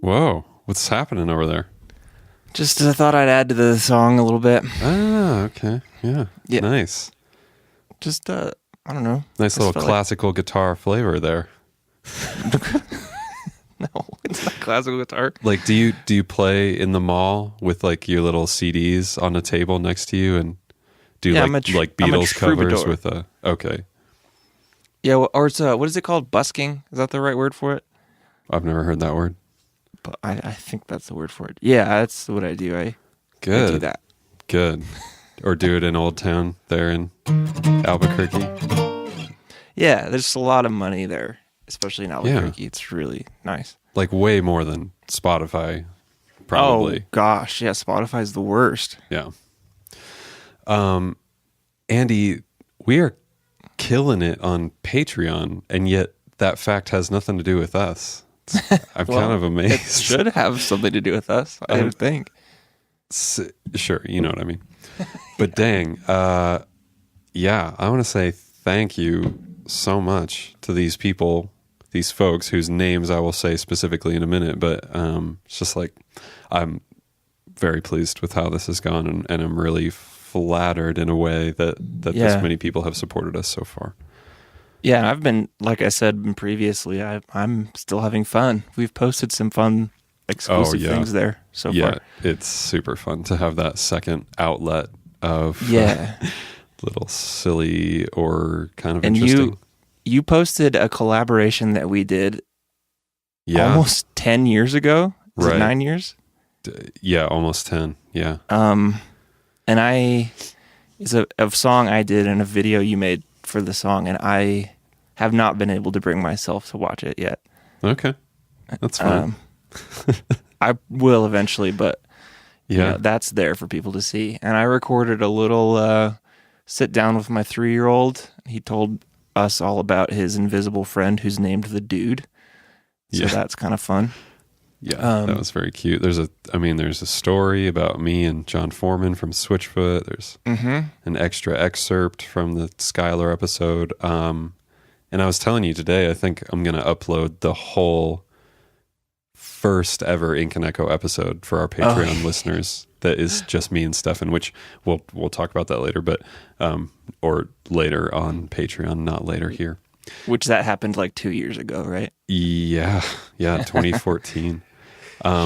Whoa, what's happening over there? Just I thought I'd add to the song a little bit. Ah, okay. Yeah. Yeah. Nice. Just I don't know. Nice Just little felt classical guitar flavor there. No, it's not classical guitar. Like, do you play in the mall with like your little CDs on a table next to you and do Yeah, like I'm a Beatles covers troubadour. with a okay. Yeah, or it's what is it called? Busking? Is that the right word for it? I've never heard that word. But I think that's the word for it. Yeah, that's what I do. I Good. do that. Good. Or do it in Old Town there in Albuquerque. Yeah, there's a lot of money there, especially in Albuquerque. It's really nice. Like way more than Spotify, probably. Oh gosh, yeah, Spotify's the worst. Yeah. Andy, we are killing it on Patreon, and yet that fact has nothing to do with us. I'm kind of amazed. It should have something to do with us, I would think. Sure, you know what I mean. But dang, yeah, I want to say thank you so much to these people, these folks whose names I will say specifically in a minute. But it's just like I'm very pleased with how this has gone, and I'm really flattered in a way that this many people have supported us so far. Yeah, I've been, like I said previously, I'm still having fun. We've posted some fun exclusive things there so far. Yeah, it's super fun to have that second outlet of little silly or kind of interesting. You posted a collaboration that we did almost 10 years ago. Is it 9 years? Yeah, almost 10. Yeah. And it's a song I did and a video you made for the song, and I have not been able to bring myself to watch it yet. Okay. That's fine. I will eventually, but that's there for people to see. And I recorded a little sit down with my 3-year-old. He told us all about his invisible friend who's named the Dude. So that's kind of fun. Yeah, that was very cute. There's a story about me and John Foreman from Switchfoot. There's an extra excerpt from the Skylar episode. And I was telling you today, I think I'm going to upload the whole first ever Ink and Echo episode for our Patreon listeners. That is just me and Stefan, which we'll talk about that later, but or later on Patreon, not later here. Which that happened like 2 years ago, right? Yeah, 2014.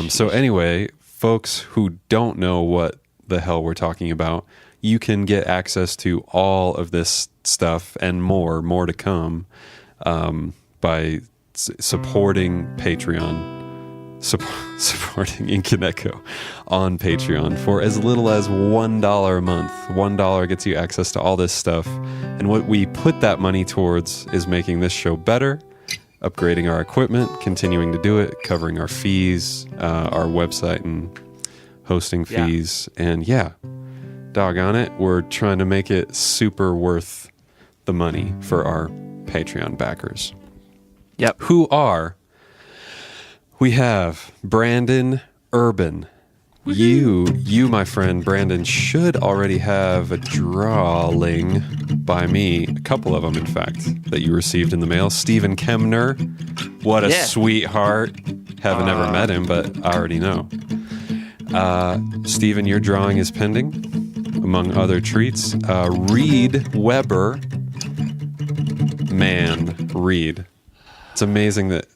So anyway, folks who don't know what the hell we're talking about, you can get access to all of this stuff and more to come by supporting Patreon, supporting Ink and Echo on Patreon for as little as $1 a month. $1 gets you access to all this stuff. And what we put that money towards is making this show better, upgrading our equipment, continuing to do it, covering our fees, our website and hosting fees. And doggone it, we're trying to make it super worth the money for our Patreon backers. Yep. We have Brandon Urban. You, my friend Brandon, should already have a drawing by me, a couple of them, in fact, that you received in the mail. Stephen Kemner, what a sweetheart. Haven't ever met him, but I already know. Stephen, your drawing is pending, among other treats. Reed Weber. Man, Reed. It's amazing that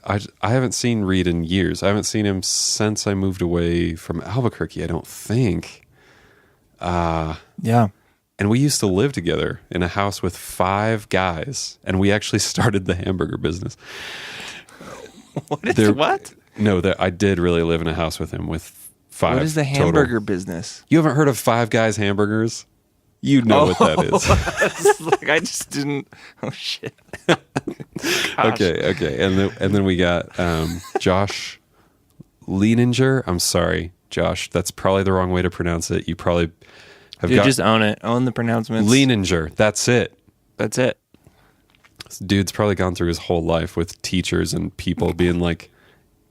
I haven't seen Reed in years. I haven't seen him since I moved away from Albuquerque, I don't think. Yeah. And we used to live together in a house with 5 guys, and we actually started the hamburger business. What? No, I did really live in a house with him with 5. What is the hamburger business? You haven't heard of 5 Guys Hamburgers? You know what that is. Like, I just didn't. Oh shit. Okay. And then we got Josh Leininger. I'm sorry, Josh. That's probably the wrong way to pronounce it. You probably have just own it. Own the pronouncements. Leininger. That's it. That's it. This dude's probably gone through his whole life with teachers and people being like,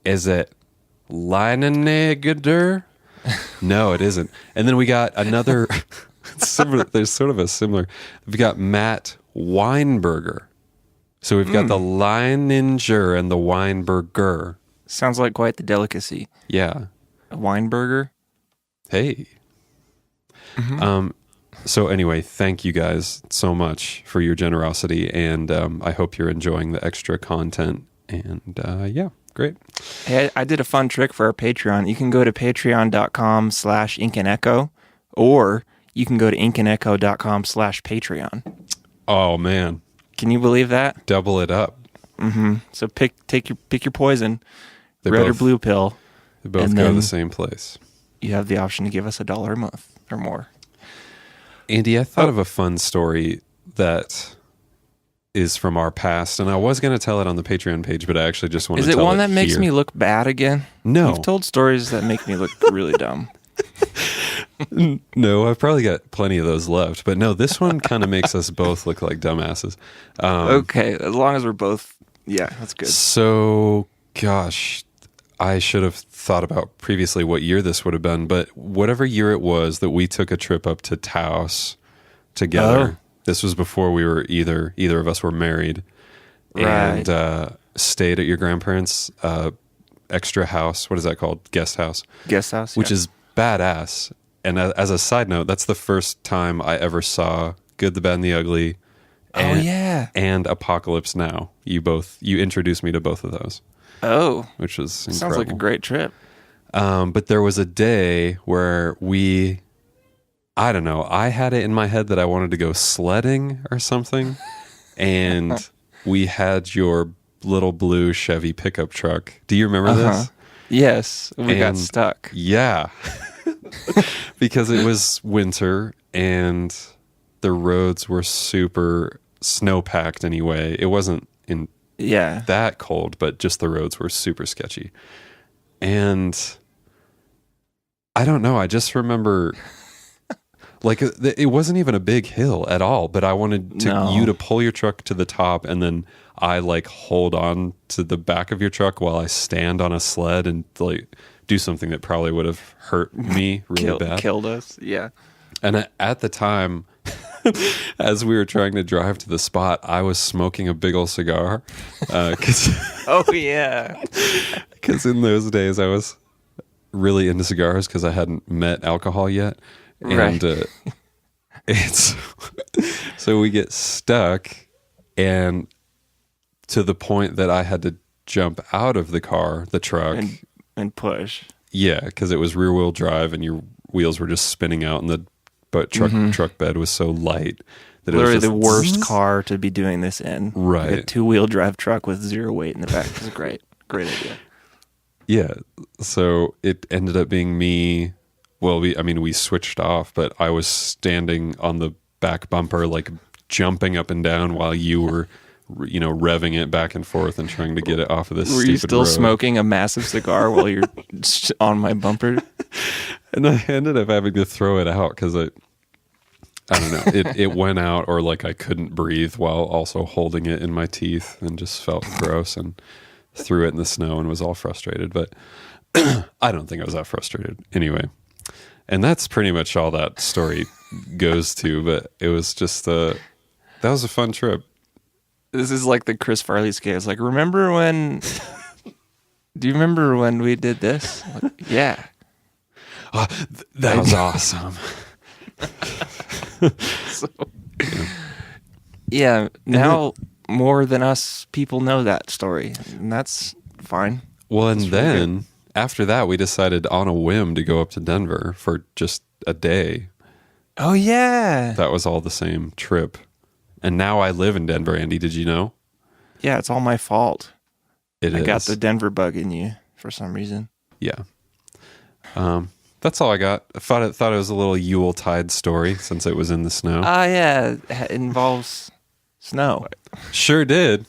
"Is it Leininger?" No, it isn't. And then we got another. Similar, there's sort of a similar. We've got Matt Weinberger. So we've got the Leininger and the Weinberger. Sounds like quite the delicacy. Yeah. A wine burger. Hey. Mm-hmm. So anyway, thank you guys so much for your generosity, and I hope you're enjoying the extra content. And yeah, great. Hey, I did a fun trick for our Patreon. You can go to patreon.com/inkandecho, or you can go to inkandecho.com/Patreon. Oh man, can you believe that? Double it up. Mm-hmm. So pick your poison, red or blue pill. They both go to the same place. You have the option to give us $1 a month or more. Andy, I thought of a fun story that is from our past, and I was going to tell it on the Patreon page, but I actually just want to tell it here. Is it one that makes me look bad again? No. You've told stories that make me look really dumb. No, I've probably got plenty of those left, but no, this one kind of makes us both look like dumbasses. Okay, as long as we're both, yeah, that's good. So, gosh, I should have thought about previously what year this would have been, but whatever year it was that we took a trip up to Taos together. This was before we were either of us were married, right. And stayed at your grandparents' extra house. What is that called? Guest house. Guest house, which is badass. And as a side note, that's the first time I ever saw Good, the Bad, and the Ugly. And Apocalypse Now. You introduced me to both of those. Oh, which was incredible. Sounds like a great trip. But there was a day where I don't know, I had it in my head that I wanted to go sledding or something. And we had your little blue Chevy pickup truck. Do you remember this? Yes, we got stuck. Yeah. Because it was winter and the roads were super snow-packed anyway. It wasn't that cold, but just the roads were super sketchy. And I don't know, I just remember like it wasn't even a big hill at all, but I wanted you to pull your truck to the top, and then I like hold on to the back of your truck while I stand on a sled and like do something that probably would have hurt me really bad. Killed us, yeah. And at the time, as we were trying to drive to the spot, I was smoking a big old cigar. Oh, yeah. Because in those days, I was really into cigars because I hadn't met alcohol yet. Right. And so we get stuck, and to the point that I had to jump out of the truck. And push. Yeah, because it was rear wheel drive and your wheels were just spinning out, and the truck bed was so light that literally it was the worst car to be doing this in. Right. Like a 2-wheel drive truck with zero weight in the back. It was a great idea. Yeah. So it ended up being me. Well, we switched off, but I was standing on the back bumper, like jumping up and down while you were, revving it back and forth and trying to get it off of this stupid road. Were you still smoking a massive cigar while you're on my bumper? And I ended up having to throw it out because I don't know, it went out, or like I couldn't breathe while also holding it in my teeth, and just felt gross, and threw it in the snow and was all frustrated. But I don't think I was that frustrated anyway. And that's pretty much all that story goes to, but it was just that was a fun trip. This is like the Chris Farley skit. It's like, do you remember when we did this? Like, yeah. Oh, that was awesome. Yeah, now more than us people know that story, and that's fine. Well, and then after that, we decided on a whim to go up to Denver for just a day. Oh, yeah. That was all the same trip. And now I live in Denver, Andy. Did you know? Yeah, it's all my fault. I got the Denver bug in you for some reason. Yeah. That's all I got. I thought it was a little Yuletide story since it was in the snow. Yeah. It involves snow. Sure did.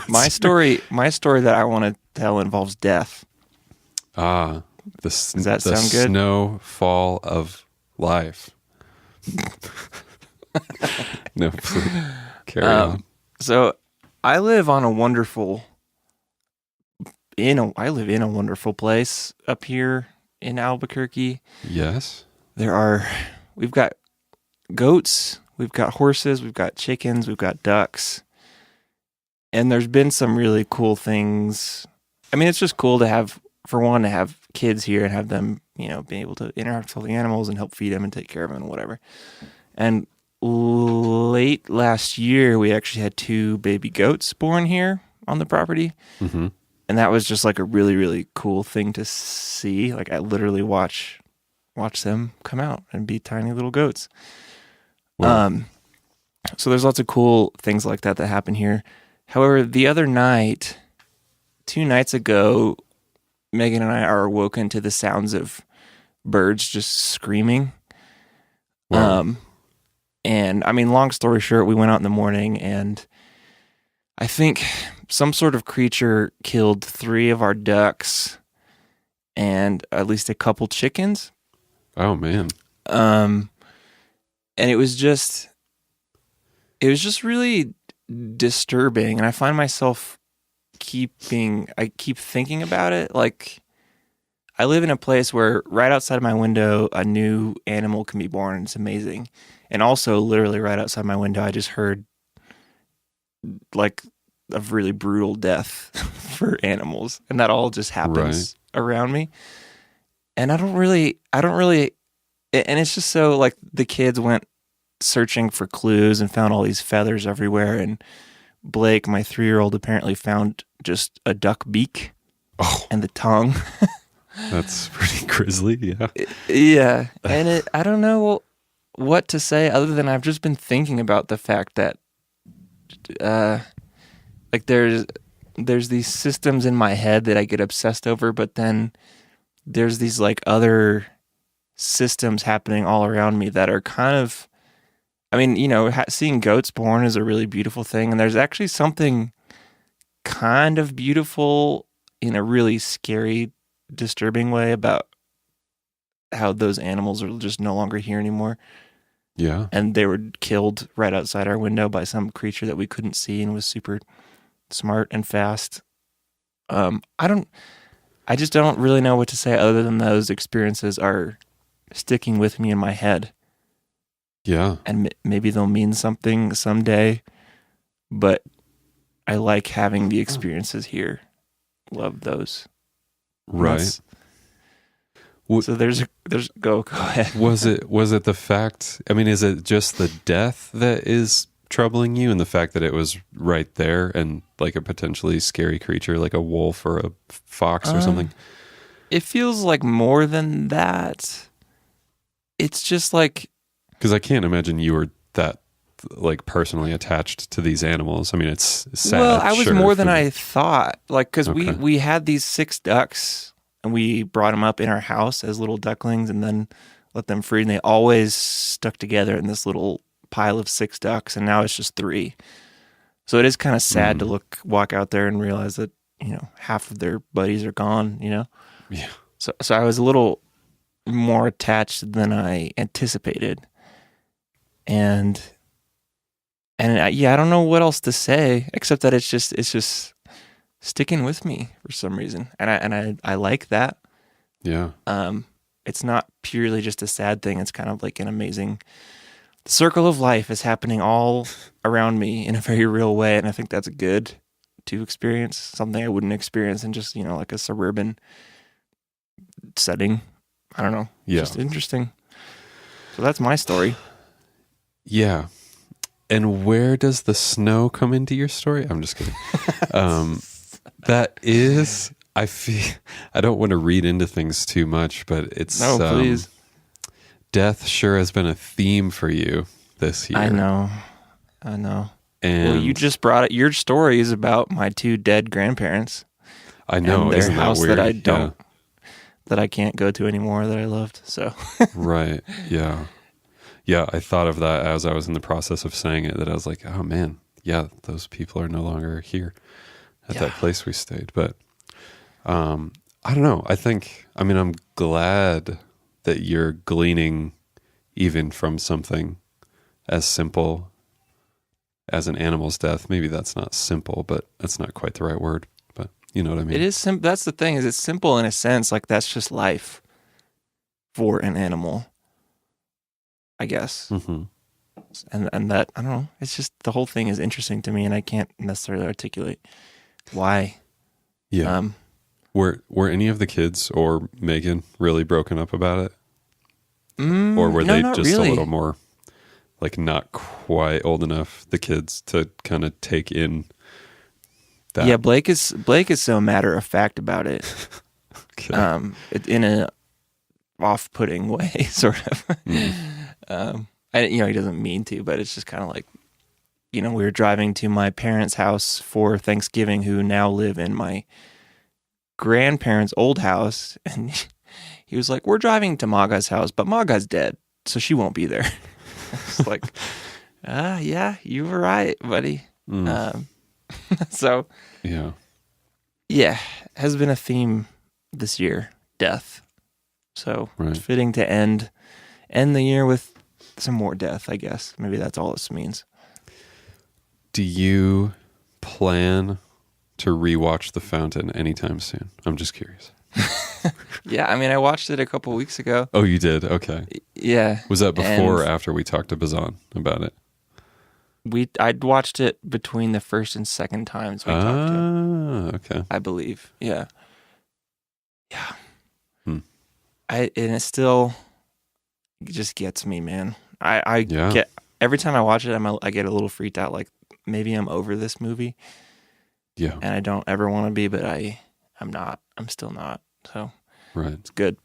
My story that I want to tell involves death. Does that sound good? Snowfall of life. No, please. Carry on. So I live in a wonderful place up here in Albuquerque. Yes. We've got goats, we've got horses, we've got chickens, we've got ducks. And there's been some really cool things I mean, it's just cool to have kids here and have them, you know, being able to interact with all the animals and help feed them and take care of them and whatever. And late last year, we actually had 2 baby goats born here on the property. Mm-hmm. And that was just like a really, really cool thing to see. Like I literally watch them come out and be tiny little goats. Wow. So there's lots of cool things like that happen here. However, the other night, 2 nights ago, Megan and I are awoken to the sounds of birds just screaming. Wow. And I mean, long story short, we went out in the morning and I think some sort of creature killed 3 of our ducks and at least a couple chickens. Oh man. And it was just really disturbing. And I find myself I keep thinking about it. Like I live in a place where right outside of my window, a new animal can be born. It's amazing. And also literally right outside my window, I just heard like a really brutal death for animals. And that all just happens around me. And I don't really, and it's just so like the kids went searching for clues and found all these feathers everywhere. And Blake, my 3-year-old, apparently found just a duck beak and the tongue. That's pretty grisly. Yeah. Yeah. And I don't know what to say other than I've just been thinking about the fact that, like there's these systems in my head that I get obsessed over, but then there's these like other systems happening all around me that are kind of, I mean, you know, seeing goats born is a really beautiful thing. And there's actually something kind of beautiful in a really scary, disturbing way about how those animals are just no longer here anymore. Yeah. And they were killed right outside our window by some creature that we couldn't see and was super smart and fast. I just don't really know what to say other than those experiences are sticking with me in my head. Yeah. And maybe they'll mean something someday, but I like having the experiences here. Love those. Right. So go ahead. Was it the fact, I mean, is it just the death that is troubling you and the fact that it was right there and like a potentially scary creature like a wolf or a fox or something? It feels like more than that. It's just like, because I can't imagine you were that like personally attached to these animals. I mean, it's sad. Well, I was more than I I thought. Like, because we had these 6 ducks and we brought them up in our house as little ducklings and then let them free. And they always stuck together in this little pile of 6 ducks. And now it's just 3. So it is kind of sad to walk out there and realize that, you know, half of their buddies are gone, you know? Yeah. So I was a little more attached than I anticipated. And yeah, I don't know what else to say except that it's just sticking with me for some reason, and I like that. Yeah. It's not purely just a sad thing. It's kind of like an amazing circle of life is happening all around me in a very real way, and I think that's good to experience. Something I wouldn't experience in just, you know, like a suburban setting. I don't know. Yeah. It's just interesting. So that's my story. Yeah. And where does the snow come into your story? I'm just kidding. That is, I feel, I don't want to read into things too much, but it's, no, please. Death sure has been a theme for you this year. I know. And well, you just brought it. Your story is about my 2 dead grandparents. I know. And their isn't house that weird? that I can't go to anymore that I loved. So Right. Yeah. Yeah. I thought of that as I was in the process of saying it, that I was like, oh man, yeah, those people are no longer here at that place we stayed. But I don't know. I'm glad that you're gleaning even from something as simple as an animal's death. Maybe that's not simple, but that's not quite the right word. But you know what I mean? It is simple. That's the thing, is it's simple in a sense. Like that's just life for an animal, I guess. Mm-hmm. And that, I don't know. It's just, the whole thing is interesting to me and I can't necessarily articulate why. Yeah. Were any of the kids or Megan really broken up about it? Or were they just really a little more like not quite old enough, the kids, to kind of take in that? Yeah, Blake is so matter of fact about it. Okay. In a off-putting way, sort of. He doesn't mean to, but it's just kind of like, we were driving to my parents' house for Thanksgiving, who now live in my grandparents' old house, and he was like, "We're driving to Maga's house, but Maga's dead, so she won't be there." It's like, yeah, you were right, buddy. So, yeah, has been a theme this year, death. So It's fitting to end the year with some more death, I guess. Maybe that's all this means. Do you plan to rewatch The Fountain anytime soon? I'm just curious. Yeah, I mean, I watched it a couple weeks ago. Oh, you did? Okay. Yeah. Was that before or after we talked to Bazan about it? I'd watched it between the first and second times we talked to him. Okay. I believe. Yeah. Yeah. And it still just gets me, man. I get, every time I watch it, I get a little freaked out, like maybe I'm over this movie. Yeah. And I don't ever want to be, but I'm not. I'm still not. So it's good.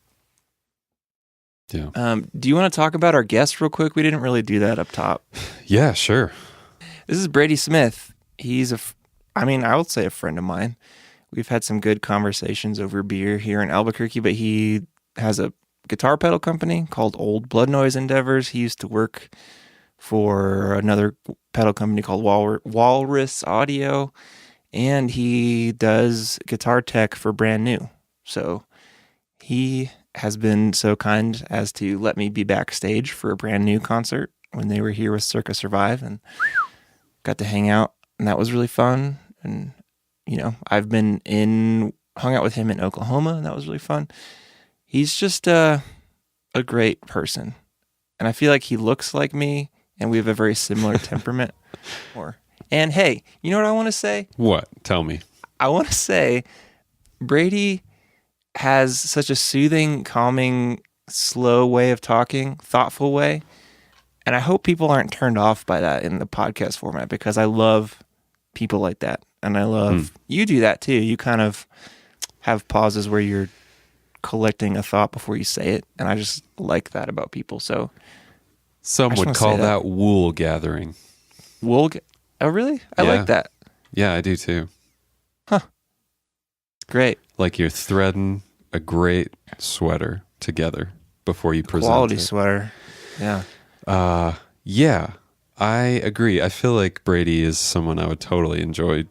Yeah. Do you want to talk about our guest real quick? We didn't really do that up top. Yeah, sure. This is Brady Smith. He's I would say a friend of mine. We've had some good conversations over beer here in Albuquerque, but he has a guitar pedal company called Old Blood Noise Endeavors. He used to work for another pedal company called Walrus Audio, and he does guitar tech for Brand New. So he has been so kind as to let me be backstage for a Brand New concert when they were here with Circa Survive, and got to hang out, and that was really fun. And I've been hung out with him in Oklahoma, and that was really fun. He's just a great person, and I feel like he looks like me, and we have a very similar temperament. And hey, you know what I want to say? What? Tell me. I want to say Brady has such a soothing, calming, slow way of talking, thoughtful way. And I hope people aren't turned off by that in the podcast format, because I love people like that. And I love you do that too. You kind of have pauses where you're collecting a thought before you say it. And I just like that about people. So some would call that wool gathering. Oh, really? I like that. Yeah, I do too. Huh. Great. Like you're threading a great sweater together before you present Quality it. sweater. Yeah. Yeah, I agree. I feel like Brady is someone I would totally enjoy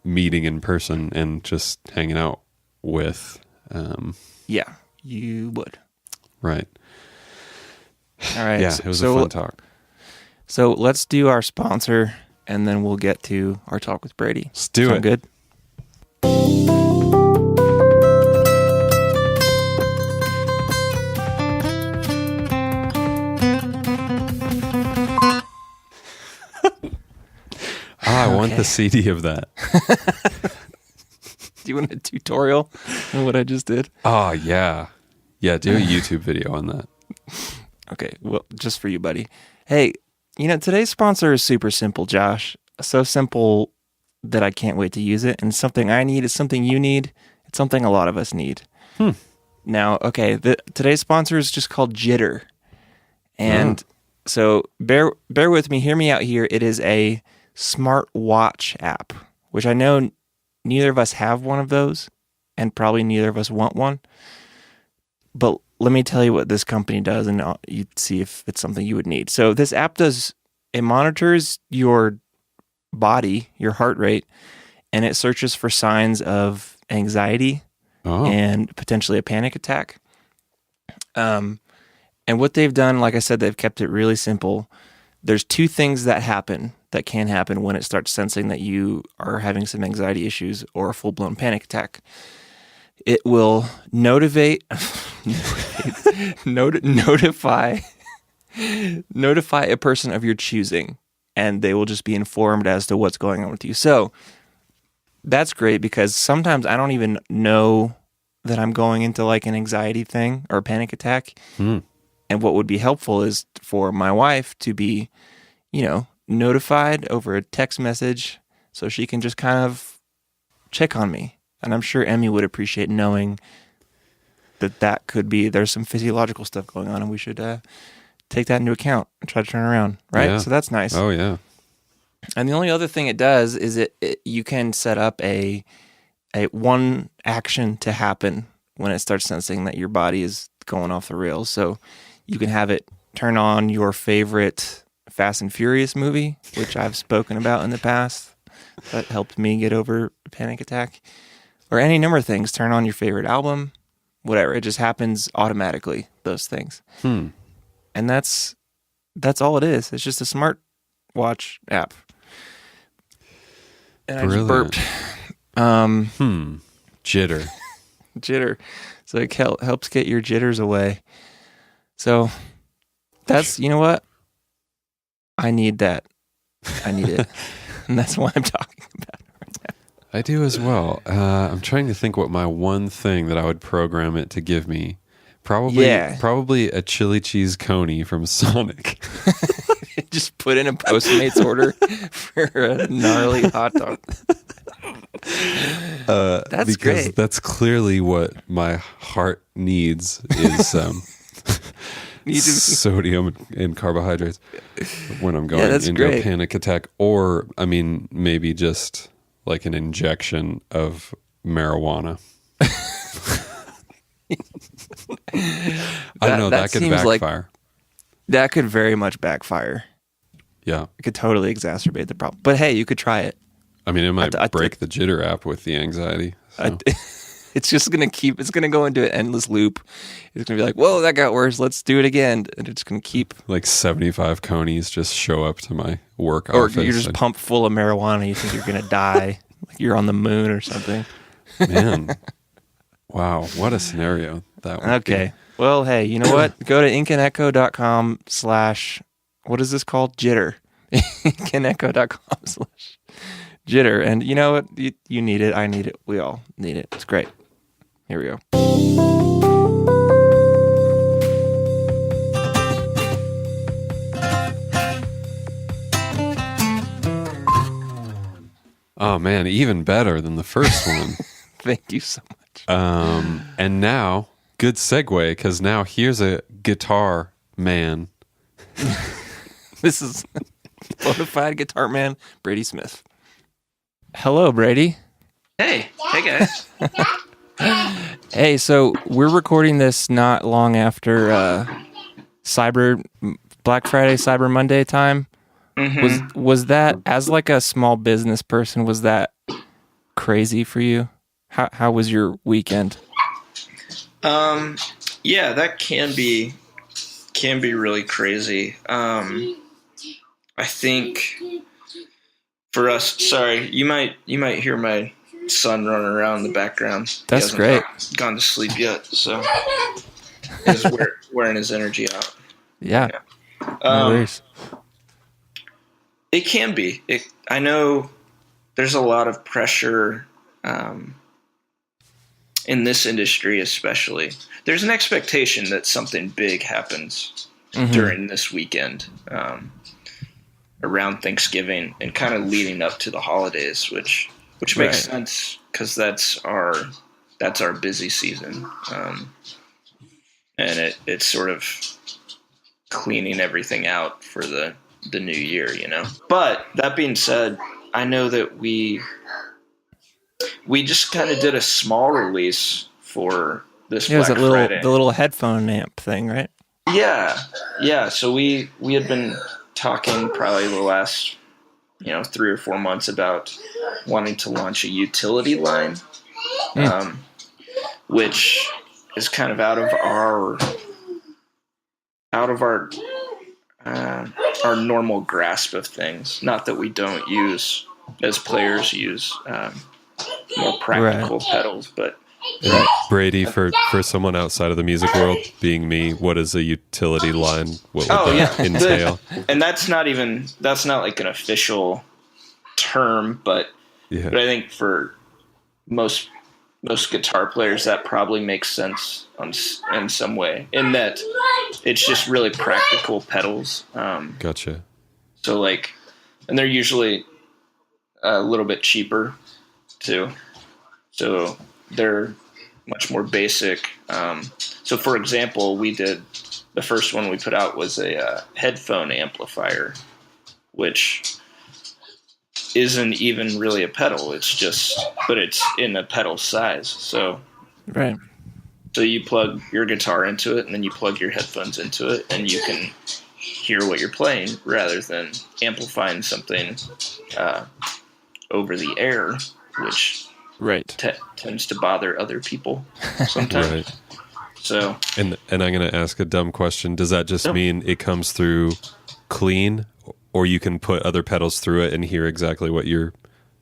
meeting in person and just hanging out with. Yeah, you would. Right. All right. Yeah, it was a fun talk. So let's do our sponsor, and then we'll get to our talk with Brady. Let's do it. Good? I want the CD of that. Do you want a tutorial on what I just did? Oh, yeah. Yeah, do a YouTube video on that. Okay, well, just for you, buddy. Hey, today's sponsor is super simple, Josh. So simple that I can't wait to use it. And something I need is something you need. It's something a lot of us need. Now, okay, today's sponsor is just called Jitter. And so bear with me. Hear me out here. It is a smart watch app, which I know neither of us have one of those, and probably neither of us want one. But let me tell you what this company does, and you'd see if it's something you would need. So this app it monitors your body, your heart rate, and it searches for signs of anxiety and potentially a panic attack. And what they've done, like I said, they've kept it really simple. There's two things that can happen when it starts sensing that you are having some anxiety issues or a full-blown panic attack. It will notify a person of your choosing, and they will just be informed as to what's going on with you. So that's great because sometimes I don't even know that I'm going into like an anxiety thing or a panic attack. Hmm. And what would be helpful is for my wife to be, notified over a text message so she can just kind of check on me. And I'm sure Emmy would appreciate knowing that could be, there's some physiological stuff going on and we should take that into account and try to turn around. Right. Yeah. So that's nice. Oh yeah. And the only other thing it does is you can set up a one action to happen when it starts sensing that your body is going off the rails. So you can have it turn on your favorite Fast and Furious movie, which I've spoken about in the past. That helped me get over a panic attack. Or any number of things. Turn on your favorite album, whatever. It just happens automatically, those things. And that's all it is. It's just a smart watch app. And Brilliant. I just burped. Jitter. Jitter. So it helps get your jitters away. So that's, you know what? I need that. I need it. And that's why I'm talking about it right now. I do as well. I'm trying to think what my one thing that I would program it to give me. Probably a chili cheese coney from Sonic. Just put in a Postmates order for a gnarly hot dog. That's because great. That's clearly what my heart needs is sodium and carbohydrates when I'm going into a panic attack. Or, I mean, maybe just like an injection of marijuana. I don't know. That could backfire. That could very much backfire. Yeah. It could totally exacerbate the problem. But hey, you could try it. I mean, it might break the jitter app with the anxiety. So. It's just going to it's going to go into an endless loop. It's going to be like, whoa, that got worse. Let's do it again. And it's going to keep. Like 75 conies just show up to my work or office. Or you're just pumped full of marijuana. You think you're going to die. Like you're on the moon or something. Man. Wow. What a scenario that would be. Well, hey, you know what? Go to inkandecho.com/ what is this called? Jitter. inkandecho.com/ jitter. And you know what? You need it. I need it. We all need it. It's great. Here we go. Oh, man. Even better than the first one. Thank you so much. And now, good segue, because now here's a guitar man. This is bona fide guitar man, Brady Smith. Hello, Brady. Hey guys. Hey, so we're recording this not long after Black Friday, Cyber Monday time. Mm-hmm. Was that, as like a small business person, was that crazy for you? How was your weekend? Yeah, that can be really crazy. I think for us, sorry, you might hear my son running around in the background. That's great. Gone to sleep yet, so he's wearing his energy out. Yeah. No worries. It can be. I know there's a lot of pressure in this industry, especially. There's an expectation that something big happens during this weekend, around Thanksgiving and kind of leading up to the holidays, which makes sense because that's our busy season, and it's sort of cleaning everything out for the new year, you know. But that being said, I know that we just kind of did a small release for this Black Friday. The little headphone amp thing, right? Yeah. So we had been talking probably the last 3 or 4 months about wanting to launch a utility line, which is kind of out of our normal grasp of things. Not that we don't use, as players, use more practical pedals, but Brady, for someone outside of the music world, being me, what is a utility line? What would that entail? And that's not like an official term, but Yeah. But I think for most guitar players, that probably makes sense in some way, in that it's just really practical pedals. Gotcha. So like, and they're usually a little bit cheaper too. So they're much more basic. So for example, the first one we put out was a headphone amplifier, which isn't even really a pedal. But it's in a pedal size. So Right. So you plug your guitar into it, and then you plug your headphones into it, and you can hear what you're playing rather than amplifying something over the air, which tends to bother other people sometimes. Right. So, and I'm going to ask a dumb question. Does that just mean it comes through clean, or you can put other pedals through it and hear exactly what you're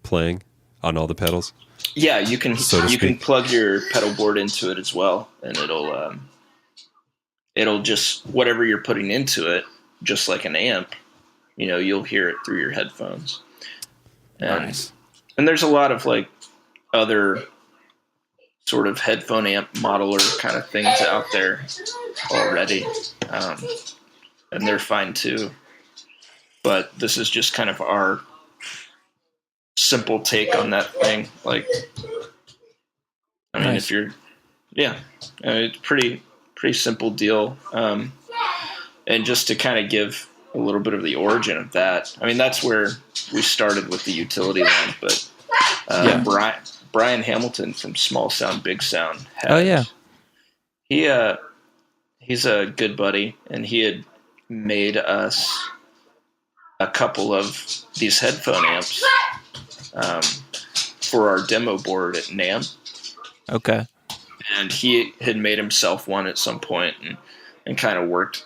playing on all the pedals? Yeah, you can can plug your pedal board into it as well, and it'll just, whatever you're putting into it, just like an amp, you'll hear it through your headphones. Nice. And there's a lot of like other sort of headphone amp modeler kind of things out there already, and they're fine too. But this is just kind of our simple take on that thing. Like, I mean, nice. It's pretty simple deal. And just to kind of give a little bit of the origin of that, I mean, that's where we started with the utility lamp. But Brian Hamilton from Small Sound Big Sound. He's a good buddy, and he had made us a couple of these headphone amps for our demo board at NAMM. Okay. And he had made himself one at some point and kind of worked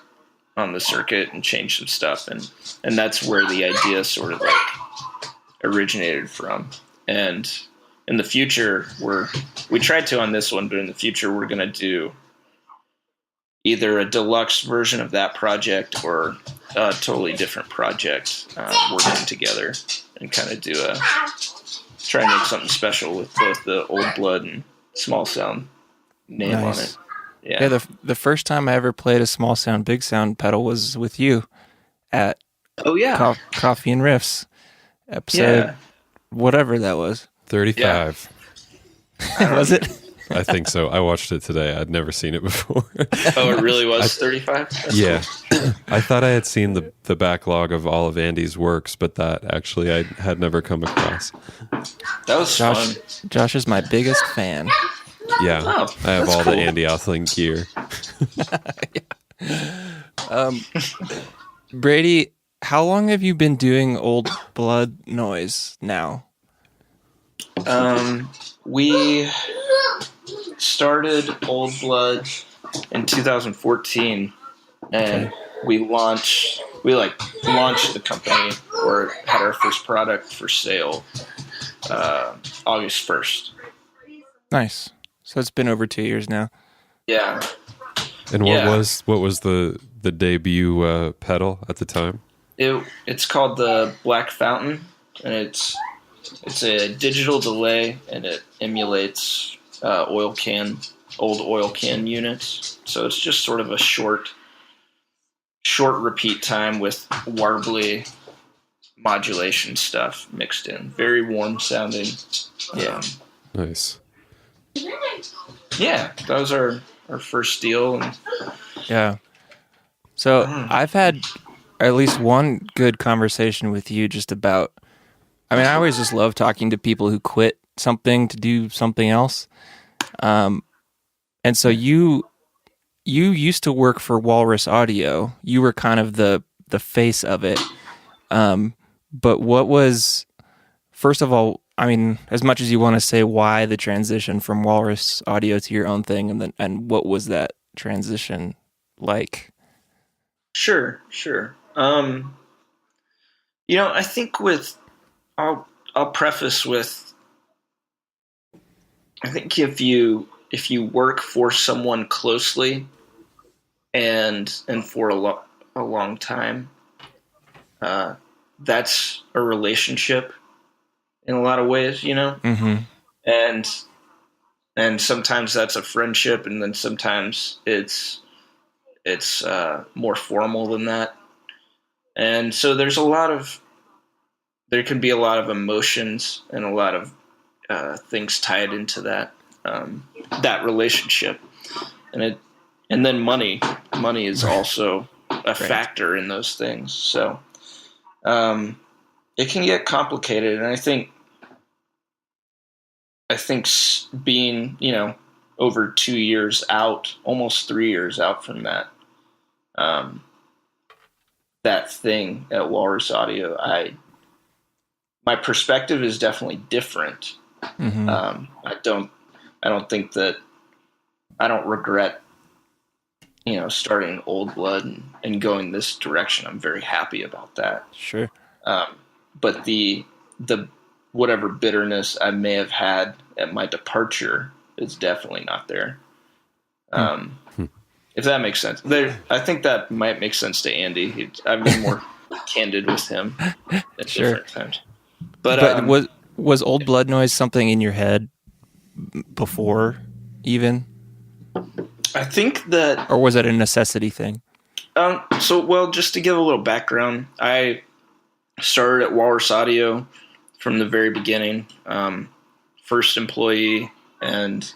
on the circuit and changed some stuff. And that's where the idea sort of like originated from. And in the future, we tried to on this one, but in the future, we're going to do either a deluxe version of that project or a totally different project working together and kind of try and make something special with both the Old Blood and Small Sound name on it. Yeah. The first time I ever played a Small Sound Big Sound pedal was with you at Coffee and Riffs episode, whatever that was. 35. Yeah. Was it? I think so. I watched it today. I'd never seen it before. Oh, it really was 35? Yeah. Cool. I thought I had seen the backlog of all of Andy's works, but that actually I had never come across. That was fun. Josh is my biggest fan. Yeah. I have all the Andy Othling gear. Brady, how long have you been doing Old Blood noise now? We started Old Blood in 2014, and we launched the company, or had our first product for sale August 1st. Nice. So it's been over 2 years now. Yeah. And what was the debut pedal at the time? It's called the Black Fountain, and it's a digital delay, and it emulates old oil can units. So it's just sort of a short repeat time with warbly modulation stuff mixed in. Very warm sounding. Yeah. Nice. Yeah, that was our first deal. Yeah. So I've had at least one good conversation with you just about, I mean, I always just love talking to people who quit something to do something else. And so you used to work for Walrus Audio. You were kind of the face of it. But what was, first of all, I mean, as much as you want to say why the transition from Walrus Audio to your own thing, and what was that transition like? Sure. I think I'll preface with, I think if you work for someone closely and for a long time, that's a relationship in a lot of ways, Mm-hmm. and sometimes that's a friendship, and then sometimes it's more formal than that. And so there can be a lot of emotions and a lot of things tied into that relationship, and then money is also a factor in those things. So it can get complicated, and I think being over 2 years out, almost 3 years out from that thing at Walrus Audio, my perspective is definitely different. Mm-hmm. I don't think that I don't regret, starting Old Blood and going this direction. I'm very happy about that. Sure. But the whatever bitterness I may have had at my departure is definitely not there. If that makes sense. I think that might make sense to Andy. I've been more candid with him at different times. But was Old Blood Noise something in your head before even? I think that... Or was it a necessity thing? Just to give a little background, I started at Walrus Audio from the very beginning. First employee, and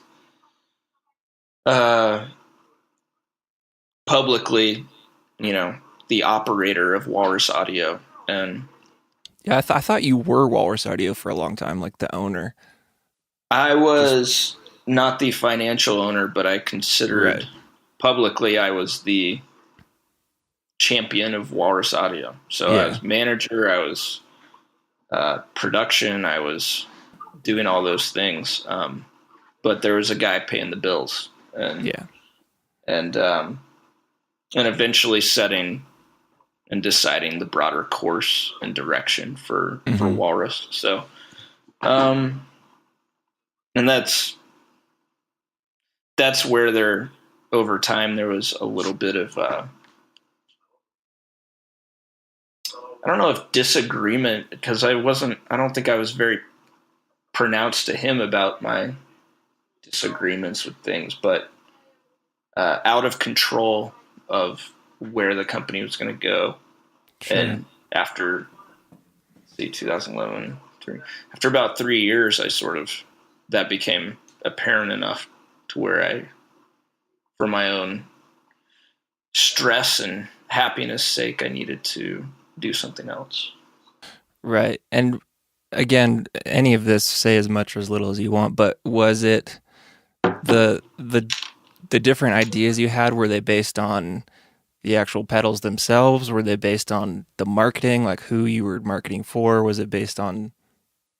publicly, the operator of Walrus Audio. And yeah, I thought you were Walrus Audio for a long time, like the owner. I was not the financial owner, but I considered publicly I was the champion of Walrus Audio. So I was manager, I was production, I was doing all those things. But there was a guy paying the bills, and eventually setting and deciding the broader course and direction for Walrus. So, and that's where over time there was a little bit of I don't know if disagreement, because I don't think I was very pronounced to him about my disagreements with things, but out of control of where the company was going to go. Sure. And after 2011, after about 3 years, that became apparent enough to where for my own stress and happiness sake, I needed to do something else. Right. And again, any of this, say as much or as little as you want, but was it the different ideas you had, were they based on the actual pedals themselves? Were they based on the marketing, like who you were marketing for? Was it based on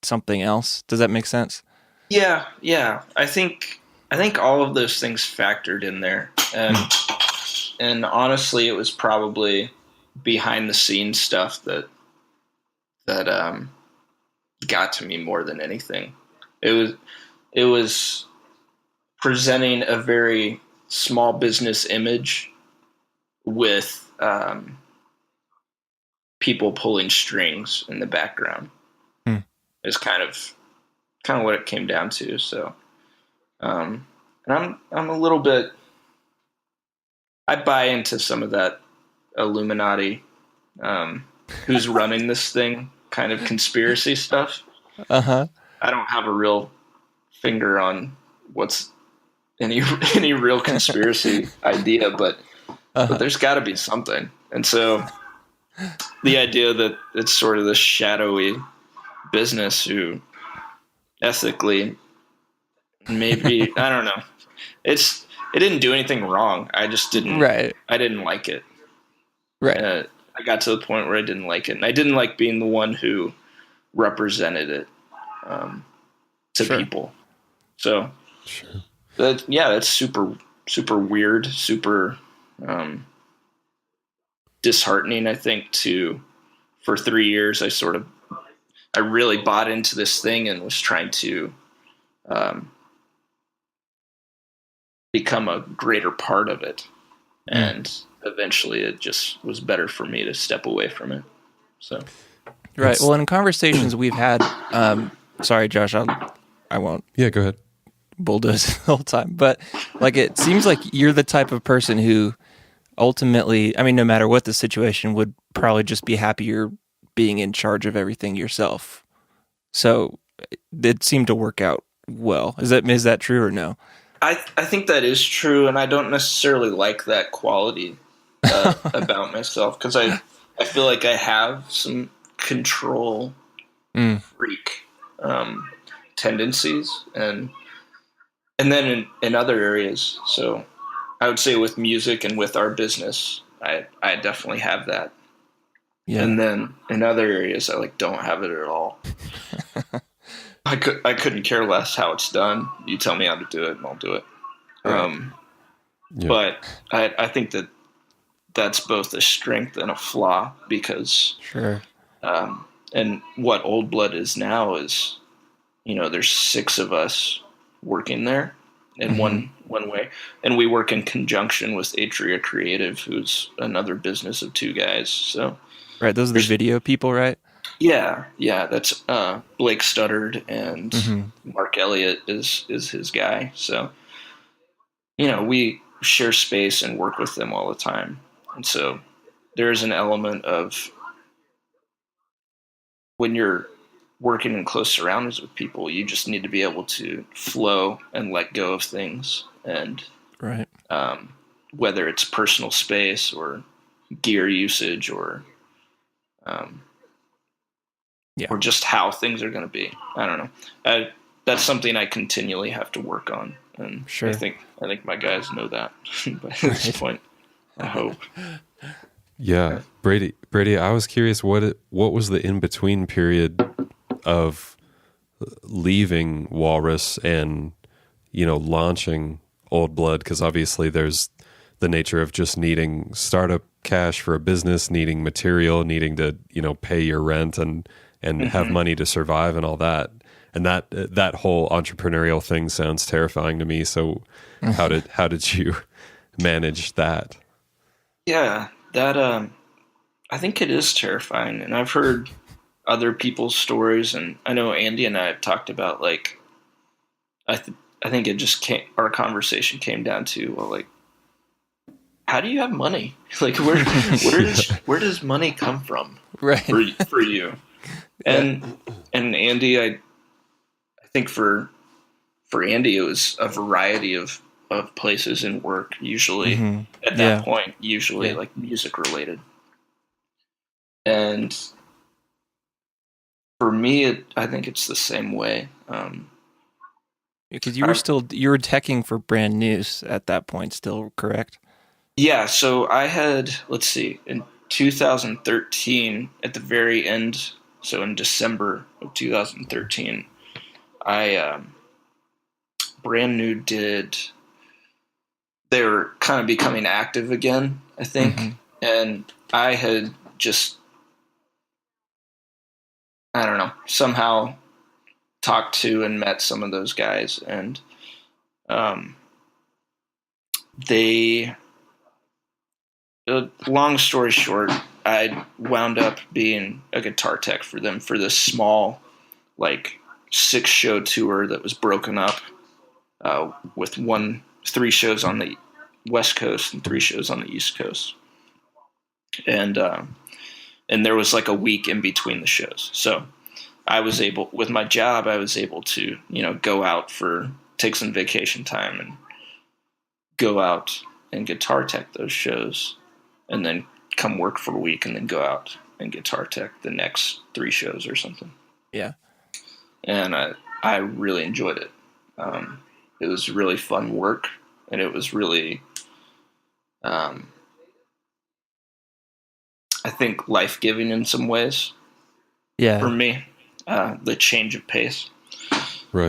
something else? Does that make sense? Yeah. I think all of those things factored in there, and honestly, it was probably behind the scenes stuff that got to me more than anything. It was presenting a very small business image with people pulling strings in the background. Is kind of what it came down to. So, and I'm a little bit. I buy into some of that Illuminati, who's running this thing, kind of conspiracy stuff. Uh-huh. I don't have a real finger on what's any real conspiracy idea, but there's got to be something. And so the idea that it's sort of this shadowy business who ethically, maybe, I don't know. It didn't do anything wrong. I just didn't. Right. I didn't like it. Right. I got to the point where I didn't like it, and I didn't like being the one who represented it to people. So, that's super, super weird, super disheartening. I think for 3 years, I really bought into this thing and was trying to become a greater part of it. And eventually it just was better for me to step away from it. So, Right. Well, in conversations we've had, sorry, Josh, I won't. Yeah, go ahead. Bulldoze the whole time, but like it seems like you're the type of person who ultimately, I mean, no matter what the situation, would probably just be happier being in charge of everything yourself. So it seemed to work out well. Is that true or no? I think that is true, and I don't necessarily like that quality about myself, because I feel like I have some control freak tendencies, and then in other areas. So I would say with music and with our business, I definitely have that. Yeah. And then in other areas, I don't have it at all. I couldn't care less how it's done. You tell me how to do it, and I'll do it. Right. But I think that's both a strength and a flaw, because sure. And what Old Blood is now is, there's 6 of us working there in one way, and we work in conjunction with Atria Creative, who's another business of 2 guys. So right, those are the video people, right? Yeah, that's Blake Studdard, and Mark Elliott is his guy. So we share space and work with them all the time, and so there's an element of, when you're working in close surroundings with people, you just need to be able to flow and let go of things, and right. Whether it's personal space or gear usage or or just how things are going to be. I don't know. That's something I continually have to work on, and sure. I think my guys know that by this point. I hope. Yeah, Brady, I was curious what was the in between period of leaving Walrus and launching Old Blood, because obviously there's the nature of just needing startup cash for a business, needing material, needing to pay your rent and have money to survive and all that. And that whole entrepreneurial thing sounds terrifying to me. So how did you manage that? Yeah, that I think it is terrifying, and I've heard other people's stories, and I know Andy and I have talked about, I think it just our conversation came down to, well, how do you have money? Where does money come from? Right. For you? And Andy, I think for Andy, it was a variety of places in work, usually at that point, usually music related. And for me, I think it's the same way. Because you were teching for Brand News at that point still, correct? Yeah, so I had, let's see, in 2013, at the very end, so in December of 2013, Brand New they were kind of becoming active again, I think. And I had just, I don't know, somehow talked to and met some of those guys, and long story short, I wound up being a guitar tech for them for this small, 6-show tour that was broken up with 3 shows on the West Coast and 3 shows on the East Coast, and there was a week in between the shows. So I was able, with my job, to go out take some vacation time and go out and guitar tech those shows, and then come work for a week, and then go out and guitar tech the next 3 shows or something. Yeah. And I really enjoyed it. It was really fun work, and it was really, I think, life-giving in some ways. Yeah. For me, the change of pace. Right.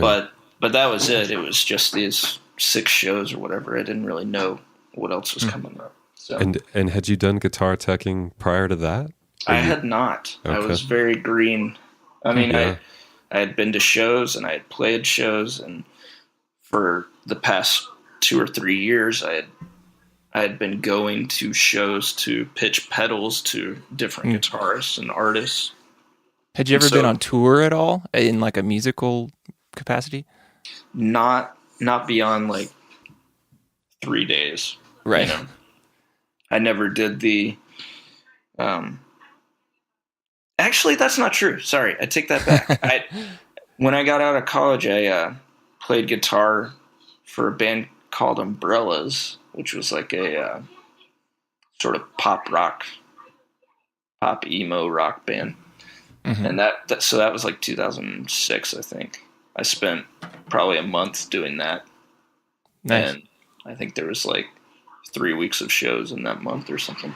But that was it. It was just these 6 shows or whatever. I didn't really know what else was coming up. So. And had you done guitar teching prior to that? I had not. Okay. I was very green. I mean, I had been to shows, and I had played shows, and for the past 2 or 3 years, I had been going to shows to pitch pedals to different guitarists and artists. Had you ever been on tour at all in like a musical capacity? Not beyond like 3 days. Right. You know? I never did the actually that's not true. Sorry, I take that back. When I got out of college, I played guitar for a band called Umbrellas, which was like a sort of pop emo rock band. Mm-hmm. And so that was like 2006, I think. I spent probably a month doing that. Nice. And I think there was like 3 weeks of shows in that month or something.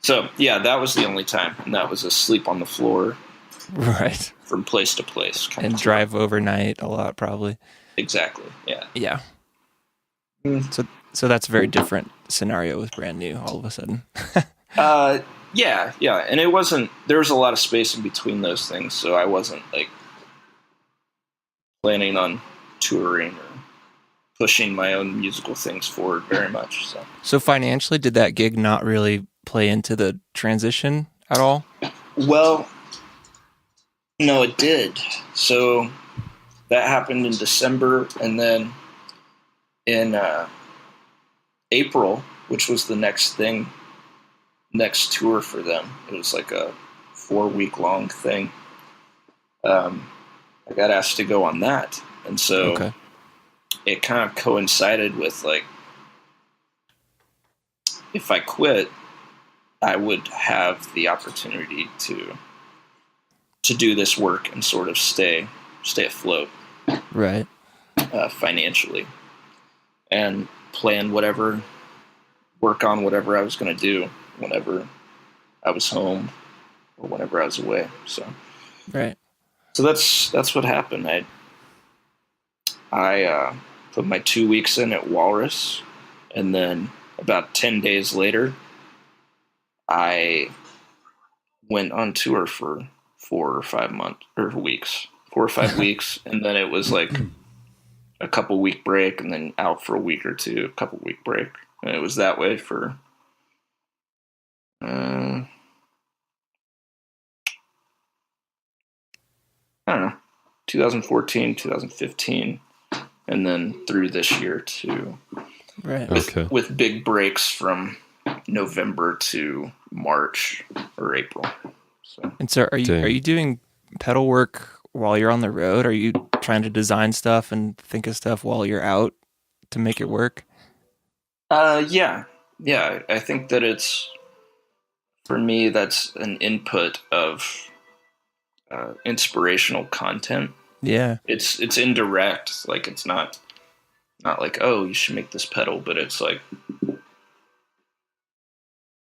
So yeah, that was the only time, and that was a sleep on the floor, right, from place to place, and drive overnight a lot, probably. Exactly. Yeah. Yeah. So that's a very different scenario with Brand New all of a sudden. Yeah, and it wasn't. There was a lot of space in between those things, so I wasn't like planning on touring or pushing my own musical things forward very much. So financially, did that gig not really play into the transition at all? Well, no, it did. So that happened in December, and then in April, which was the next tour for them. It was like a 4-week long thing. I got asked to go on that. And so it kind of coincided with like, if I quit, I would have the opportunity to do this work and sort of stay afloat. Right. Financially. And work on whatever I was going to do whenever I was home or whenever I was away. So, right. So that's what happened. I put my 2 weeks in at Walrus, and then about 10 days later, I went on tour for 4 or 5 weeks, and then it was like a couple week break, and then out for a week or two, a couple week break, and it was that way for I don't know, 2014, 2015, and then through this year too. Right. With big breaks from November to March or April. So are you doing pedal work while you're on the road? Are you trying to design stuff and think of stuff while you're out to make it work? Yeah. I think that it's, for me, that's an input of inspirational content. Yeah. It's indirect. Like, it's not like, oh, you should make this pedal, but it's like,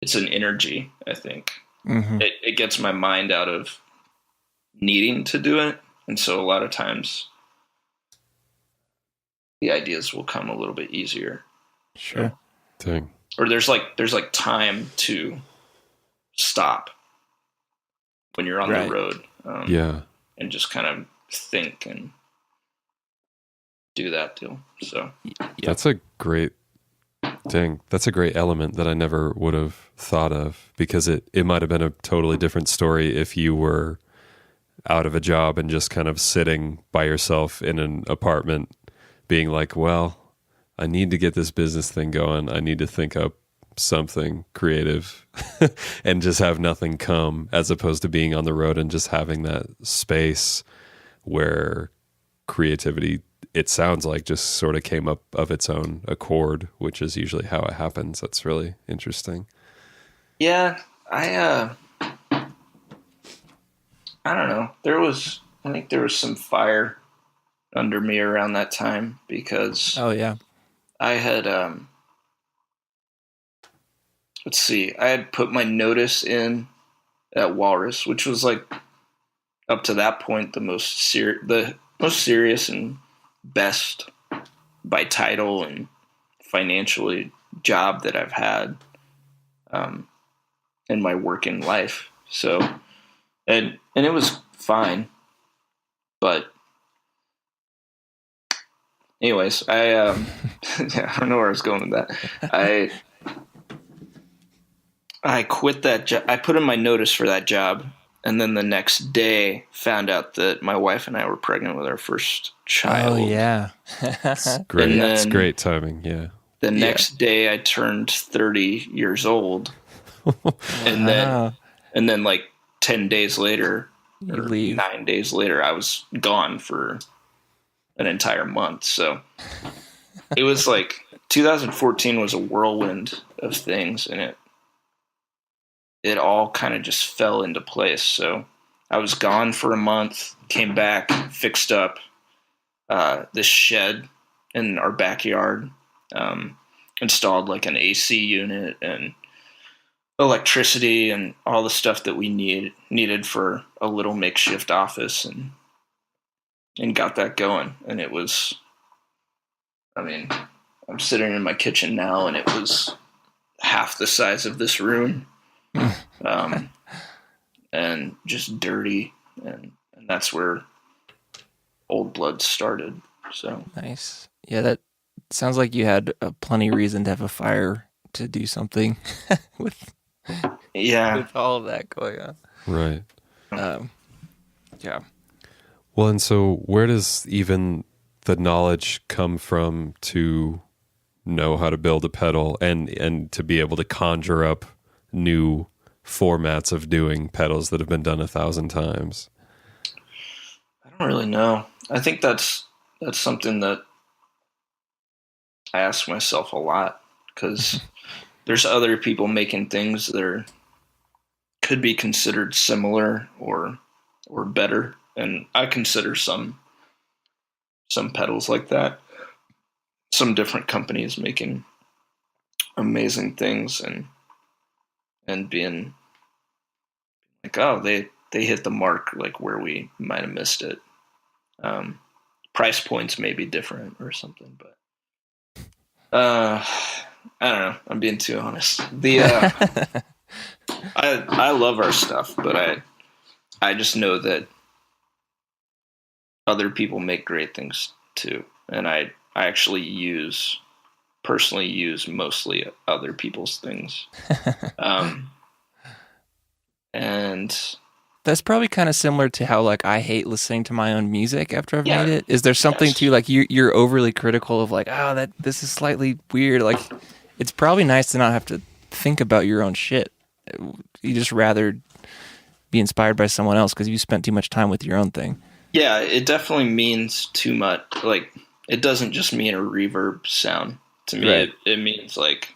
it's an energy, I think. Mm-hmm. It gets my mind out of needing to do it. And so a lot of times the ideas will come a little bit easier. Sure. Dang. Or there's like time to stop when you're on the road. And just kind of think and do that deal. So that's a great element that I never would have thought of, because it might have been a totally different story if you were out of a job and just kind of sitting by yourself in an apartment being like, well, I need to get this business thing going. I need to think up something creative and just have nothing come, as opposed to being on the road and just having that space where creativity, it sounds like, just sort of came up of its own accord, which is usually how it happens. That's really interesting. Yeah, I don't know. I think there was some fire under me around that time, because I had I had put my notice in at Walrus, which was like, up to that point, the most serious and best by title and financially job that I've had in my working life. So, and it was fine, but anyways, I don't know where I was going with that. I quit that job. I put in my notice for that job, and then the next day found out that my wife and I were pregnant with our first child. Oh yeah. It's great. It's great timing. Yeah. The next day I turned 30 years old. And then like 10 days later, or 9 days later, I was gone for an entire month. So it was like 2014 was a whirlwind of things, and it all kind of just fell into place. So I was gone for a month, came back, fixed up this shed in our backyard, installed like an AC unit and electricity and all the stuff that we needed for a little makeshift office, and got that going. And it was, I mean, I'm sitting in my kitchen now, and it was half the size of this room, and just dirty, and that's where Old Blood started. So nice. Yeah, that sounds like you had plenty reason to have a fire to do something with all of that going on. Right. Yeah. Well, and so where does even the knowledge come from to know how to build a pedal and to be able to conjure up new formats of doing pedals that have been done 1,000 times? I don't really know. I think that's something that I ask myself a lot, because there's other people making things that could be considered similar or better, and I consider some pedals like that. Some different companies making amazing things and being like, oh, they hit the mark, like where we might have missed it. Price points may be different or something, but I don't know. I'm being too honest. I love our stuff, but I just know that other people make great things too, and I actually personally use mostly other people's things. And that's probably kind of similar to how like I hate listening to my own music after I've made it. Is there something to like you're overly critical of like, this is slightly weird? Like, it's probably nice to not have to think about your own shit. You just rather be inspired by someone else because you spent too much time with your own thing. Yeah, it definitely means too much. Like, it doesn't just mean a reverb sound to me. Right. It means like,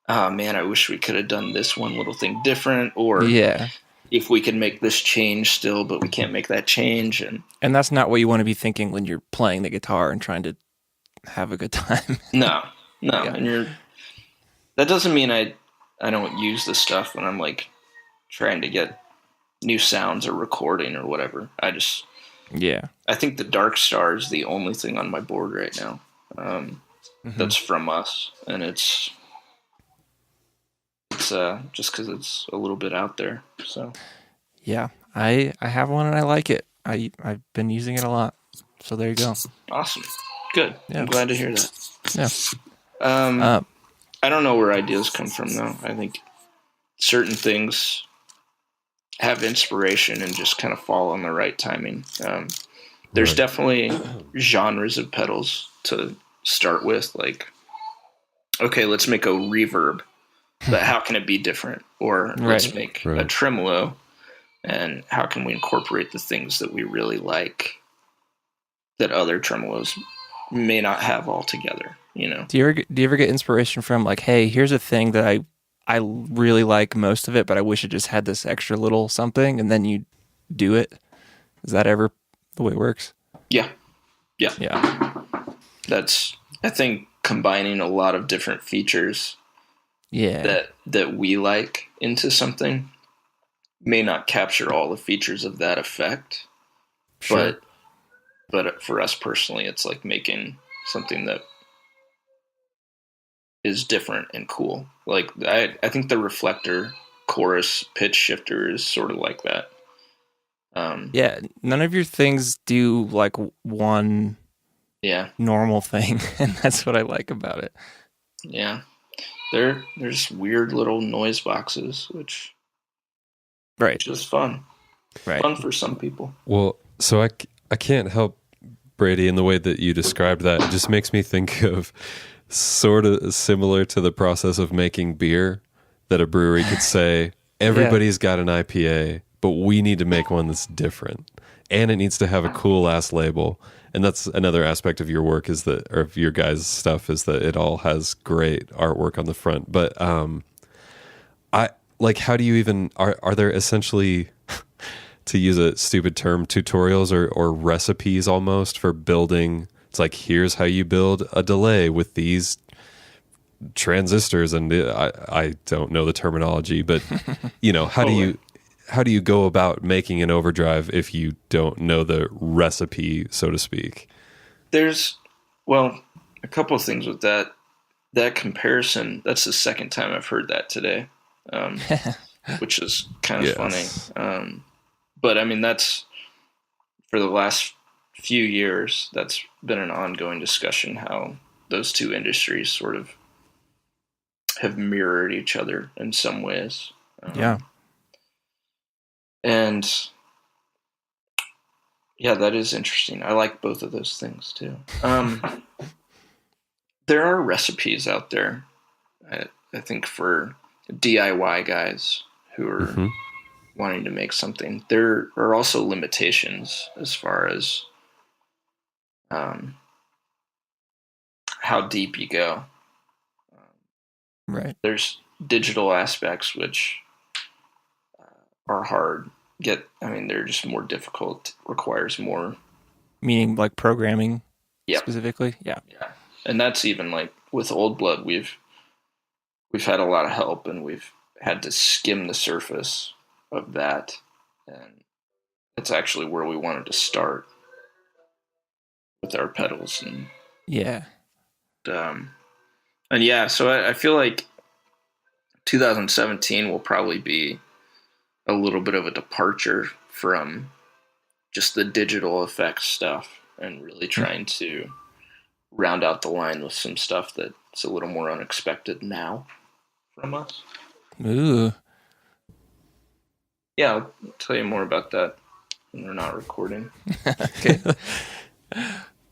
oh man, I wish we could have done this one little thing different, or if we could make this change still, but we can't make that change. And that's not what you want to be thinking when you're playing the guitar and trying to have a good time. No. Yeah. And that doesn't mean I don't use this stuff when I'm like trying to get new sounds or recording or whatever. I think the Dark Star is the only thing on my board right now. That's from us, and it's just because it's a little bit out there. So yeah, I have one and I like it. I've been using it a lot. So there you go. Awesome, good. Yeah. I'm glad to hear that. Yeah. I don't know where ideas come from though. I think certain things have inspiration and just kind of fall on the right timing. There's definitely genres of pedals to start with, like, okay, let's make a reverb, but how can it be different? Or let's make a tremolo, and how can we incorporate the things that we really like that other tremolos may not have altogether, you know? Do you ever get inspiration from like, hey, here's a thing that I really like most of it, but I wish it just had this extra little something, and then you do it? Is that ever the way it works? Yeah. That's, I think, combining a lot of different features that we like into something may not capture all the features of that effect. Sure. But for us personally, it's like making something that is different and cool. Like I think the reflector chorus pitch shifter is sort of like that. None of your things do like one normal thing, and that's what I like about it. Yeah. There's weird little noise boxes, which is fun. Right. fun for some people. Well, so I can't help, Brady, in the way that you described that. It just makes me think of sort of similar to the process of making beer, that a brewery could say, everybody's got an IPA, but we need to make one that's different. And it needs to have a cool ass label. And that's another aspect of your work, is that, or of your guys' stuff, is that it all has great artwork on the front. But I like, how do you even, are there essentially, to use a stupid term, tutorials or recipes almost for building? It's like, here's how you build a delay with these transistors, and I don't know the terminology, but how do you go about making an overdrive if you don't know the recipe, so to speak? There's, well, a couple of things with that comparison. That's the second time I've heard that today, which is kind of funny. But I mean, that's, for the last few years, that's been an ongoing discussion, how those two industries sort of have mirrored each other in some ways. And yeah, that is interesting. I like both of those things too. There are recipes out there, I think, for DIY guys who are wanting to make something. There are also limitations as far as how deep you go. Right. There's digital aspects which are hard. They're just more difficult. Requires more. Meaning like programming specifically? Yeah. Yeah. And that's even like with Old Blood, we've had a lot of help, and we've had to skim the surface of that. And that's actually where we wanted to start with our pedals. And so I feel like 2017 will probably be a little bit of a departure from just the digital effects stuff, and really trying to round out the line with some stuff that's a little more unexpected now from us. Ooh. Yeah, I'll tell you more about that when we're not recording. Okay.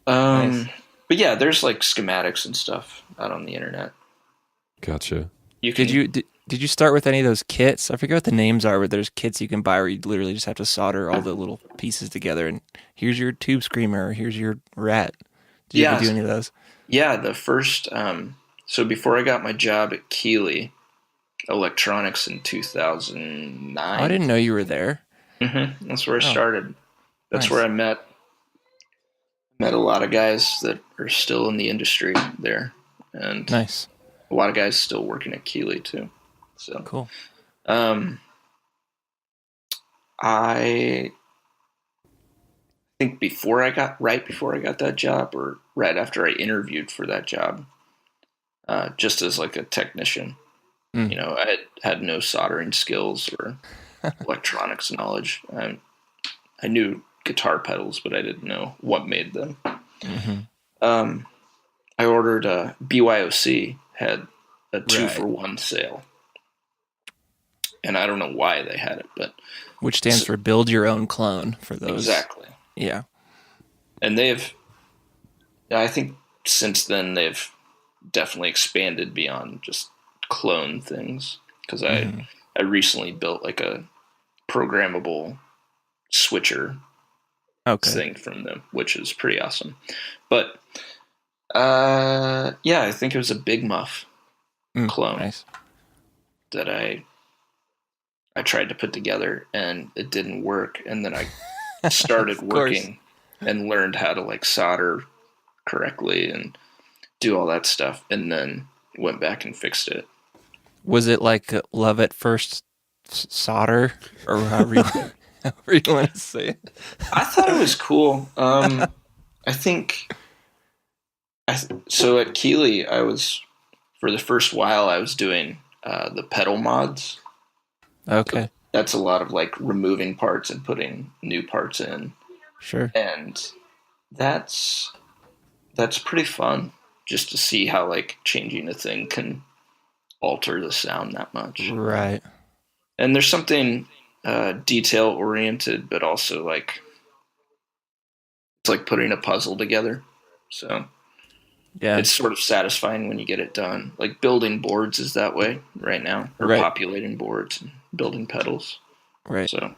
Nice. But yeah, there's like schematics and stuff out on the internet. Gotcha. Did you start with any of those kits? I forget what the names are, but there's kits you can buy where you literally just have to solder all the little pieces together, and here's your tube screamer, or here's your rat. Did you ever do any of those? Yeah, the first, so before I got my job at Keeley Electronics in 2009. I didn't know you were there. Mm-hmm. That's where I started. That's where I met a lot of guys that are still in the industry there. And nice. A lot of guys still working at Keeley too. So cool. I think right before I got that job, or right after I interviewed for that job, just as like a technician, I had no soldering skills or electronics knowledge. I knew guitar pedals, but I didn't know what made them. Mm-hmm. I ordered a BYOC, had a 2-for-1 sale. And I don't know why they had it, but... Which stands for build your own clone for those. Exactly. Yeah. And I think since then they've definitely expanded beyond just clone things. Because I recently built like a programmable switcher thing from them, which is pretty awesome. But I think it was a Big Muff clone that I tried to put together, and it didn't work. And then I started working and learned how to like solder correctly and do all that stuff, and then went back and fixed it. Was it like love at first solder, or however you want to say it? I thought it was cool. I think so at Keeley, for the first while I was doing the pedal mods. Okay. So that's a lot of like removing parts and putting new parts in. Sure. And that's pretty fun, just to see how like changing a thing can alter the sound that much. Right. And there's something detail oriented, but also like it's like putting a puzzle together. So yeah, it's sort of satisfying when you get it done. Like building boards is that way right now, or right, populating boards and building pedals. right. So,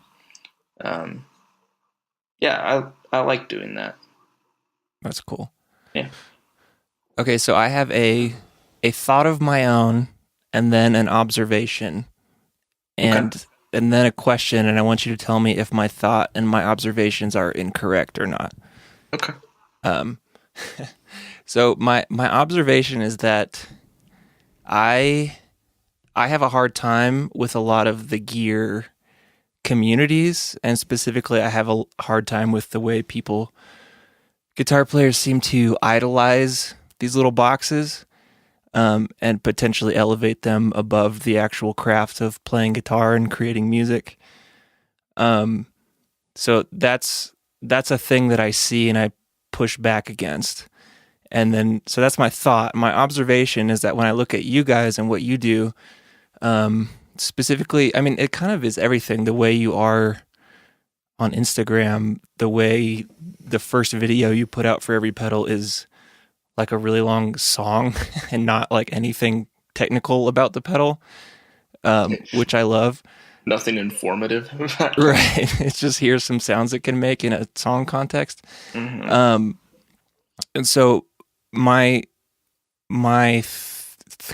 yeah, I like doing that. That's cool. Yeah. Okay, so I have a thought of my own, and then an observation, and Okay. and then a question, and I want you to tell me if my thought and my observations are incorrect or not. Okay. So my observation is that I have a hard time with a lot of the gear communities, and specifically I have a hard time with the way guitar players seem to idolize these little boxes, and potentially elevate them above the actual craft of playing guitar and creating music. So that's a thing that I see and I push back against. And then, so that's my thought. My observation is that when I look at you guys and what you do, specifically, I mean, it kind of is everything. The way you are on Instagram, the way the first video you put out for every pedal is like a really long song and not like anything technical about the pedal, which I love. Nothing informative. Right. It's just here's some sounds it can make in a song context. Mm-hmm. And so my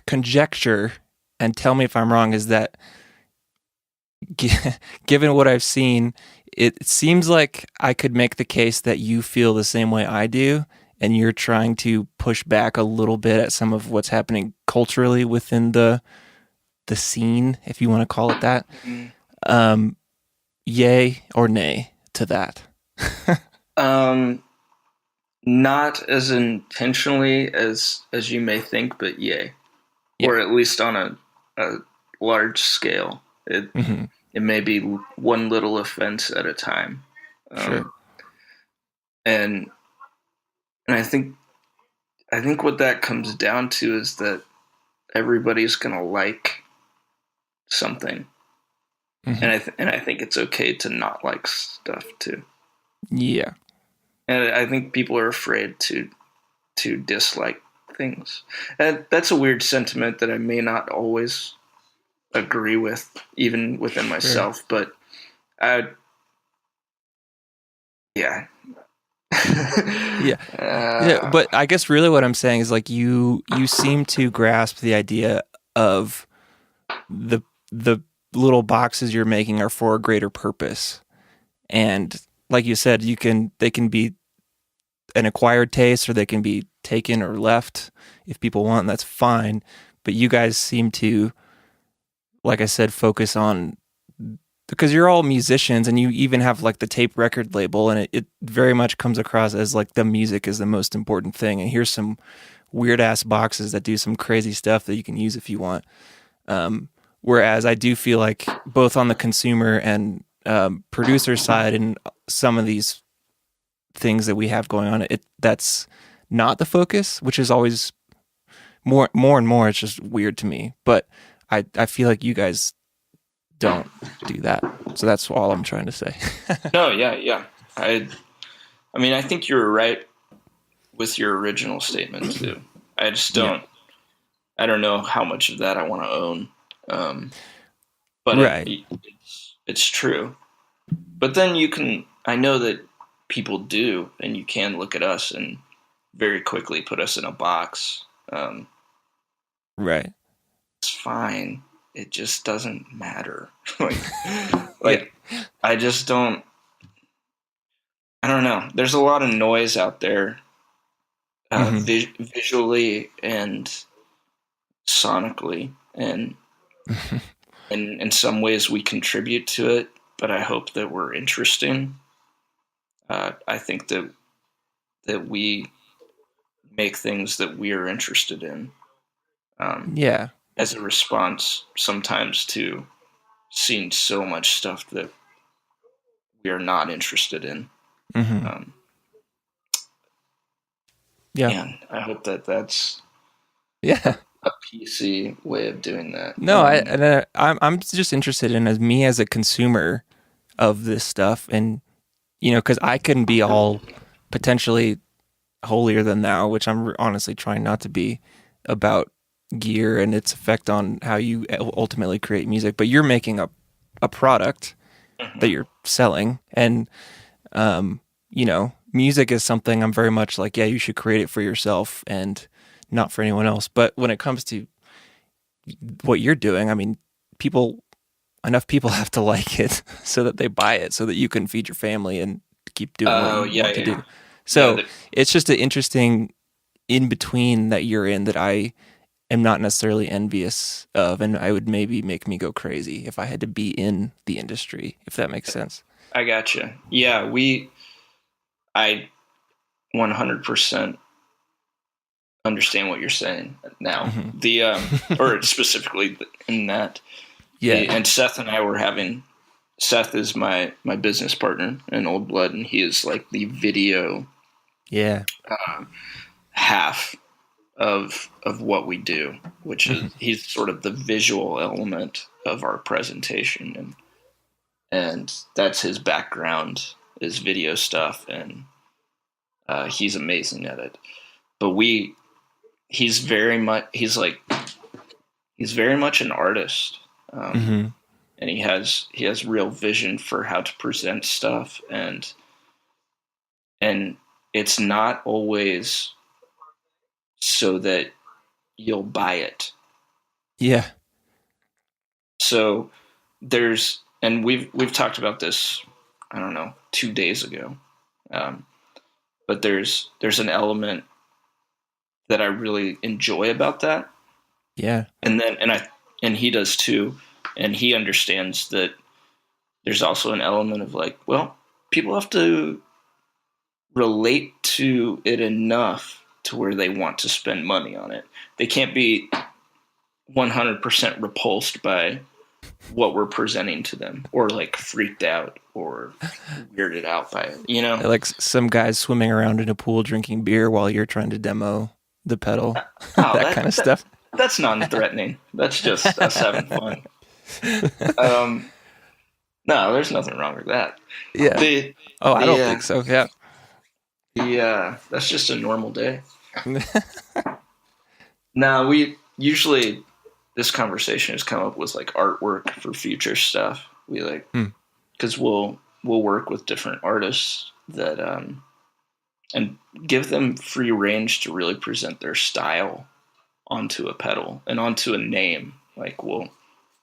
conjecture, and tell me if I'm wrong, is that given what I've seen, it seems like I could make the case that you feel the same way I do, and you're trying to push back a little bit at some of what's happening culturally within the scene, if you want to call it that. Yay or nay to that? Not as intentionally as you may think, but yay. Yeah. Or at least on a large scale. It may be one little offense at a time. Sure. And I think what that comes down to is that everybody's gonna like something, and I think it's okay to not like stuff too. Yeah. And I think people are afraid to dislike things. And that's a weird sentiment that I may not always agree with, even within myself. Sure. But yeah. Yeah. But I guess really what I'm saying is like you seem to grasp the idea of the little boxes you're making are for a greater purpose, and like you said, they can be an acquired taste, or they can be taken or left if people want, and that's fine. But you guys seem to, like I said, focus on, because you're all musicians and you even have like the tape record label, and it very much comes across as like the music is the most important thing. And here's some weird ass boxes that do some crazy stuff that you can use if you want. Whereas I do feel like both on the consumer and producer side and some of these things that we have going on, that's not the focus, which is always more and more. It's just weird to me, but I feel like you guys don't do that. So that's all I'm trying to say. No, yeah. I mean, I think you're right with your original statement too. I just don't. Yeah. I don't know how much of that I want to own. But right. It's true. But then I know that people do, and you can look at us and very quickly put us in a box. Right. It's fine. It just doesn't matter. like I just don't. I don't know. There's a lot of noise out there, visually and sonically, and in some ways we contribute to it. But I hope that we're interesting. I think that we make things that we are interested in. As a response sometimes to seeing so much stuff that we are not interested in. And I hope that's a PC way of doing that. No, I'm just interested in as a consumer of this stuff, and because I can be all potentially holier than thou, which I'm honestly trying not to be, about gear and its effect on how you ultimately create music. But you're making a product that you're selling, and music is something I'm very much like, yeah, you should create it for yourself and not for anyone else. But when it comes to what you're doing, I mean, enough people have to like it so that they buy it, so that you can feed your family and keep doing what you want to do. So it's just an interesting in between that you're in that I am not necessarily envious of, and I would maybe make me go crazy if I had to be in the industry, if that makes sense. I gotcha. Yeah, I 100% understand what you're saying now. Mm-hmm. Or specifically in that. Yeah. And Seth and I were Seth is my business partner in Old Blood, and he is like the video half of what we do, which is he's sort of the visual element of our presentation, and that's his background is video stuff, and he's amazing at it. But he's very much an artist. And he has real vision for how to present stuff, and it's not always so that you'll buy it. Yeah. So we've talked about this, I don't know, 2 days ago. But there's an element that I really enjoy about that. Yeah. And he does too. And he understands that there's also an element of like, well, people have to relate to it enough to where they want to spend money on it. They can't be 100% repulsed by what we're presenting to them, or like freaked out or weirded out by it, like some guys swimming around in a pool drinking beer while you're trying to demo the pedal. That kind of stuff. That's non-threatening. That's just us having fun. No, there's nothing wrong with that. Yeah. I don't think so. Yeah. That's just a normal day. Now, we usually, this conversation has come up with like artwork for future stuff. We like, because we'll work with different artists that and give them free range to really present their style onto a pedal and onto a name. Like, we'll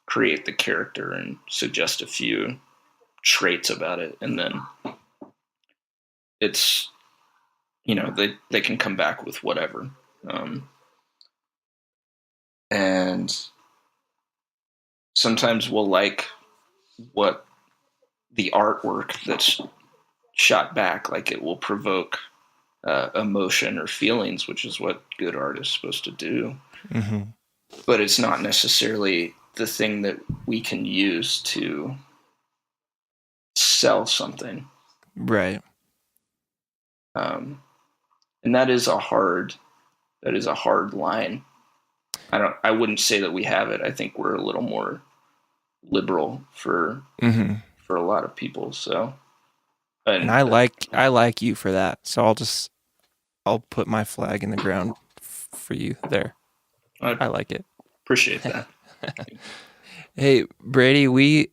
create the character and suggest a few traits about it, and then it's, they can come back with whatever. And sometimes we'll like what the artwork that's shot back, like it will provoke emotion or feelings, which is what good art is supposed to do. Mm-hmm. But it's not necessarily the thing that we can use to sell something. Right. And that is a hard line. I wouldn't say that we have it. I think we're a little more liberal for a lot of people. So, and I like you for that. So I'll put my flag in the ground for you there. I like it. Appreciate that. Hey, Brady,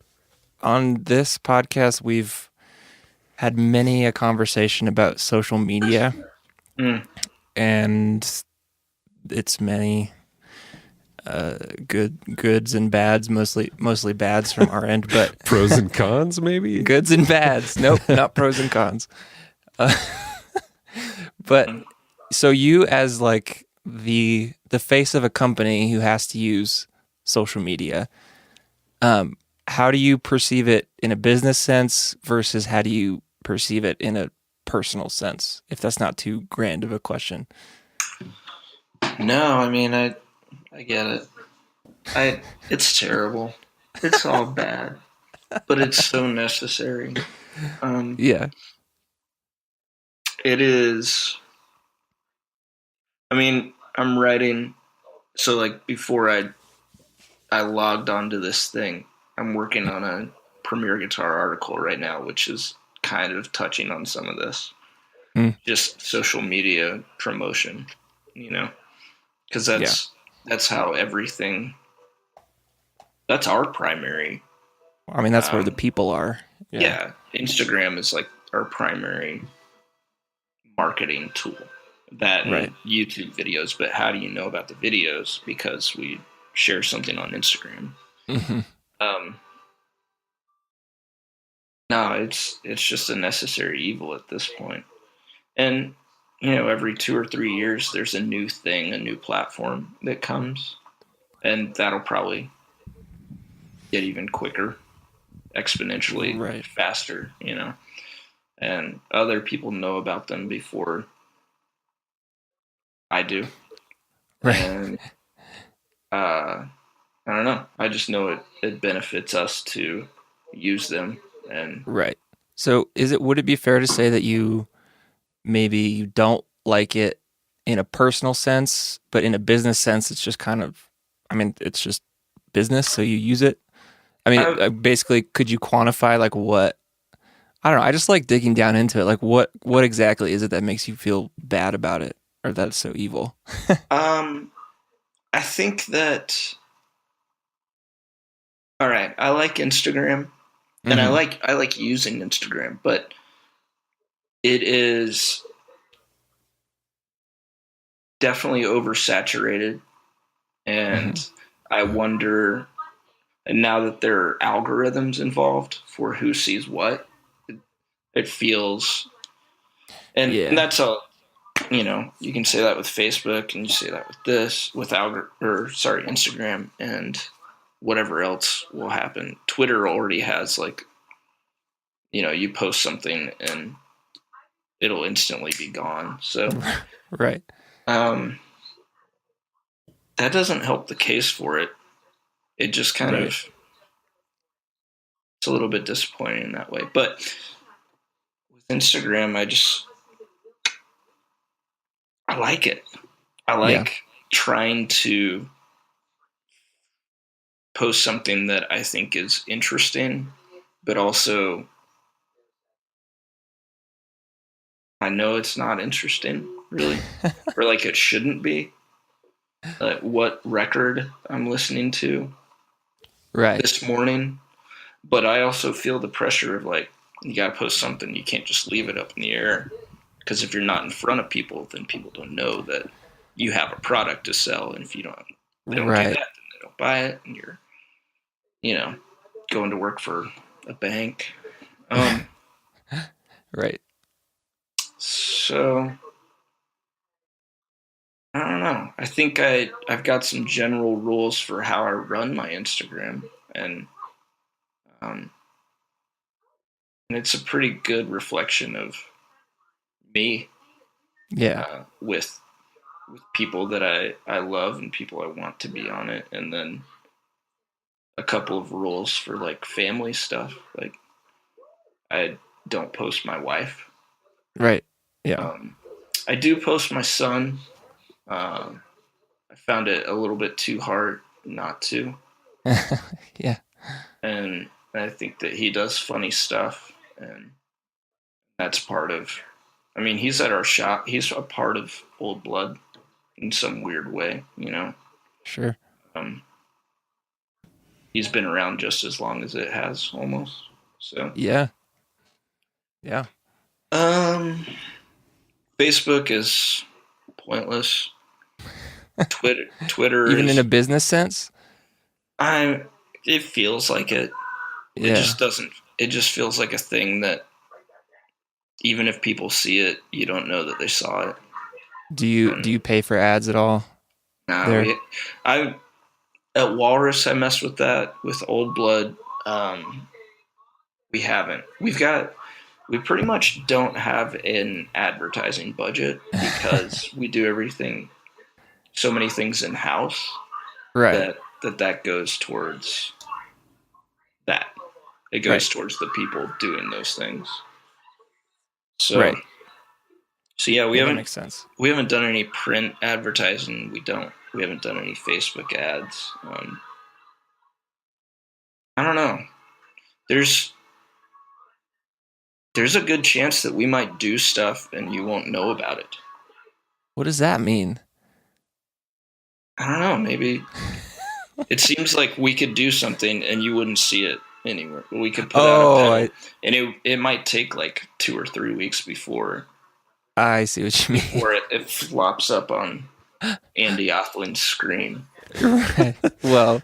on this podcast, we've had many a conversation about social media and its many goods and bads, mostly bads from our end, but pros and cons, maybe goods and bads. Nope, not pros and cons. But so you, as like the face of a company who has to use social media, how do you perceive it in a business sense versus how do you perceive it in a personal sense? If that's not too grand of a question. No, I mean, I get it. It's terrible. It's all bad, but it's so necessary. Yeah. It is. I mean, I'm writing So like before I logged onto this thing, I'm working on a Premier Guitar article right now, which is kind of touching on some of this. Just social media promotion, because that's how everything. That's our primary. I mean, that's where the people are. Yeah, Instagram is like our primary marketing tool. That and YouTube videos, but how do you know about the videos? Because we share something on Instagram. No, it's just a necessary evil at this point. And every 2 or 3 years, there's a new thing, a new platform that comes, and that'll probably get even quicker, exponentially faster, and other people know about them before I do. Right. And I don't know. I just know it benefits us to use them. And So would it be fair to say that you don't like it in a personal sense, but in a business sense, it's just kind of, it's just business. So you use it. Basically, could you quantify like what, I don't know. I just like digging down into it. Like what exactly is it that makes you feel bad about it or that it's so evil? I think that, all right, I like Instagram and I like using Instagram, but it is definitely oversaturated. And I wonder, and now that there are algorithms involved for who sees what, it feels, and that's all. You can say that with Facebook, and you say that with Instagram, and whatever else will happen. Twitter already has you post something and it'll instantly be gone. So, that doesn't help the case for it. It just kind of, it's a little bit disappointing in that way. But with Instagram, I like it. I like trying to post something that I think is interesting, but also I know it's not interesting, really, or like it shouldn't be. Like what record I'm listening to this morning, but I also feel the pressure of like, you gotta post something. You can't just leave it up in the air, because if you're not in front of people, then people don't know that you have a product to sell, and if they don't do that, then they don't buy it, and you're going to work for a bank. So I don't know. I think I've got some general rules for how I run my Instagram, and it's a pretty good reflection of me. With people that I love and people I want to be on it, and then a couple of rules for like family stuff. Like I don't post my wife. I do post my son. I found it a little bit too hard not to. And I think that he does funny stuff, and that's part of, he's at our shop. He's a part of Old Blood in some weird way, Sure. He's been around just as long as it has, almost. So Facebook is pointless. Twitter even in a business sense. It feels like it. It just doesn't. It just feels like a thing that even if people see it, you don't know that they saw it. Do you pay for ads at all? No, at Walrus, I messed with that. With Old Blood, we haven't. We pretty much don't have an advertising budget because we do everything, so many things in house, that goes towards that. It goes towards the people doing those things. So So yeah, that makes sense. We haven't done any print advertising. We haven't done any Facebook ads. I don't know. There's a good chance that we might do stuff and you won't know about it. What does that mean? I don't know. Maybe it seems like we could do something and you wouldn't see it anywhere. We could put out a pedal, and it might take like 2 or 3 weeks before. I see what you mean. Before it flops up on Andy Othlin's screen. Right. Well,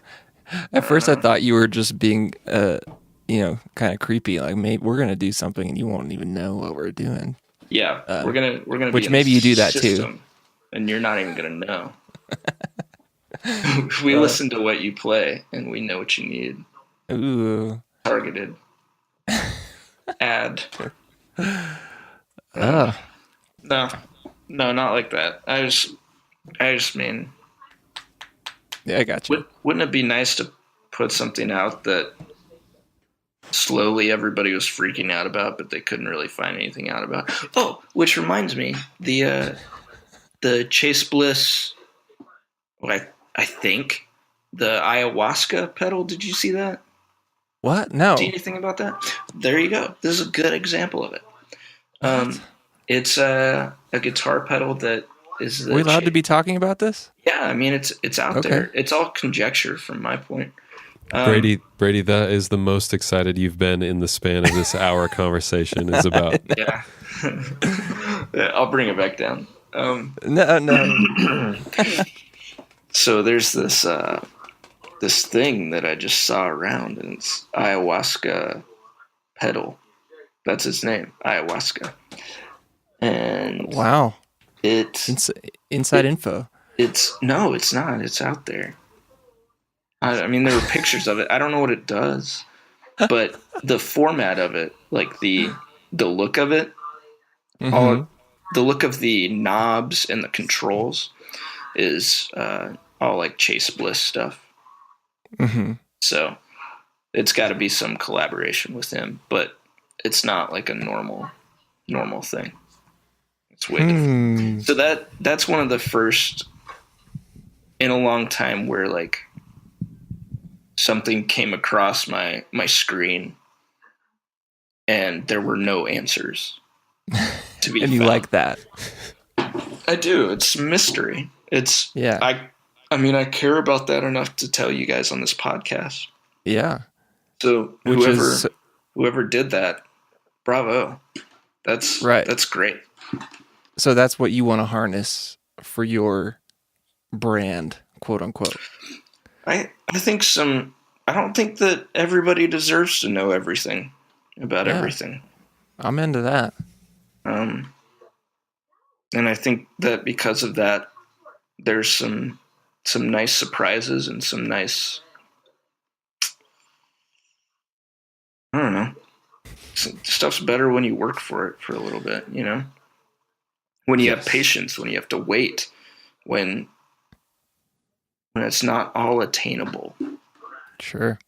at first I thought you were just being, kind of creepy. Like, maybe we're gonna do something and you won't even know what we're doing. Yeah, we're gonna. Which be maybe you do that system, too, and you're not even gonna know. We listen to what you play, and we know what you need. Ooh, targeted ad. Oh. No, not like that. I just mean. Yeah, I got you. Wouldn't it be nice to put something out that slowly everybody was freaking out about, but they couldn't really find anything out about? Oh, which reminds me, the Chase Bliss, I think, the ayahuasca pedal. Did you see that? What? No. See anything about that? There you go. This is a good example of it. It's a guitar pedal that is. Are we allowed to be talking about this? Yeah, I mean it's out there. It's all conjecture from my point. Brady, that is the most excited you've been in the span of this hour conversation is about. Yeah. Yeah, I'll bring it back down. No. So there's this thing that I just saw around, and it's ayahuasca pedal. That's its name, ayahuasca. And wow, it's inside info. It's not. It's out there. I mean, there were pictures of it. I don't know what it does, but the format of it, like the look of it, the look of the knobs and the controls is all like Chase Bliss stuff. Mm-hmm. So it's got to be some collaboration with him, but it's not like a normal thing. It's way different. So that's one of the first in a long time where like something came across my screen and there were no answers to be and you found. Like that? I do. It's mystery. It's yeah. I mean, I care about that enough to tell you guys on this podcast. Yeah. So whoever did that, bravo. That's right. That's great. So that's what you want to harness for your brand, quote unquote. I think I don't think that everybody deserves to know everything about everything. I'm into that. And I think that because of that, there's some nice surprises and some nice, I don't know, stuff's better when you work for it for a little bit, you know? When you have patience, when you have to wait, when it's not all attainable. Sure.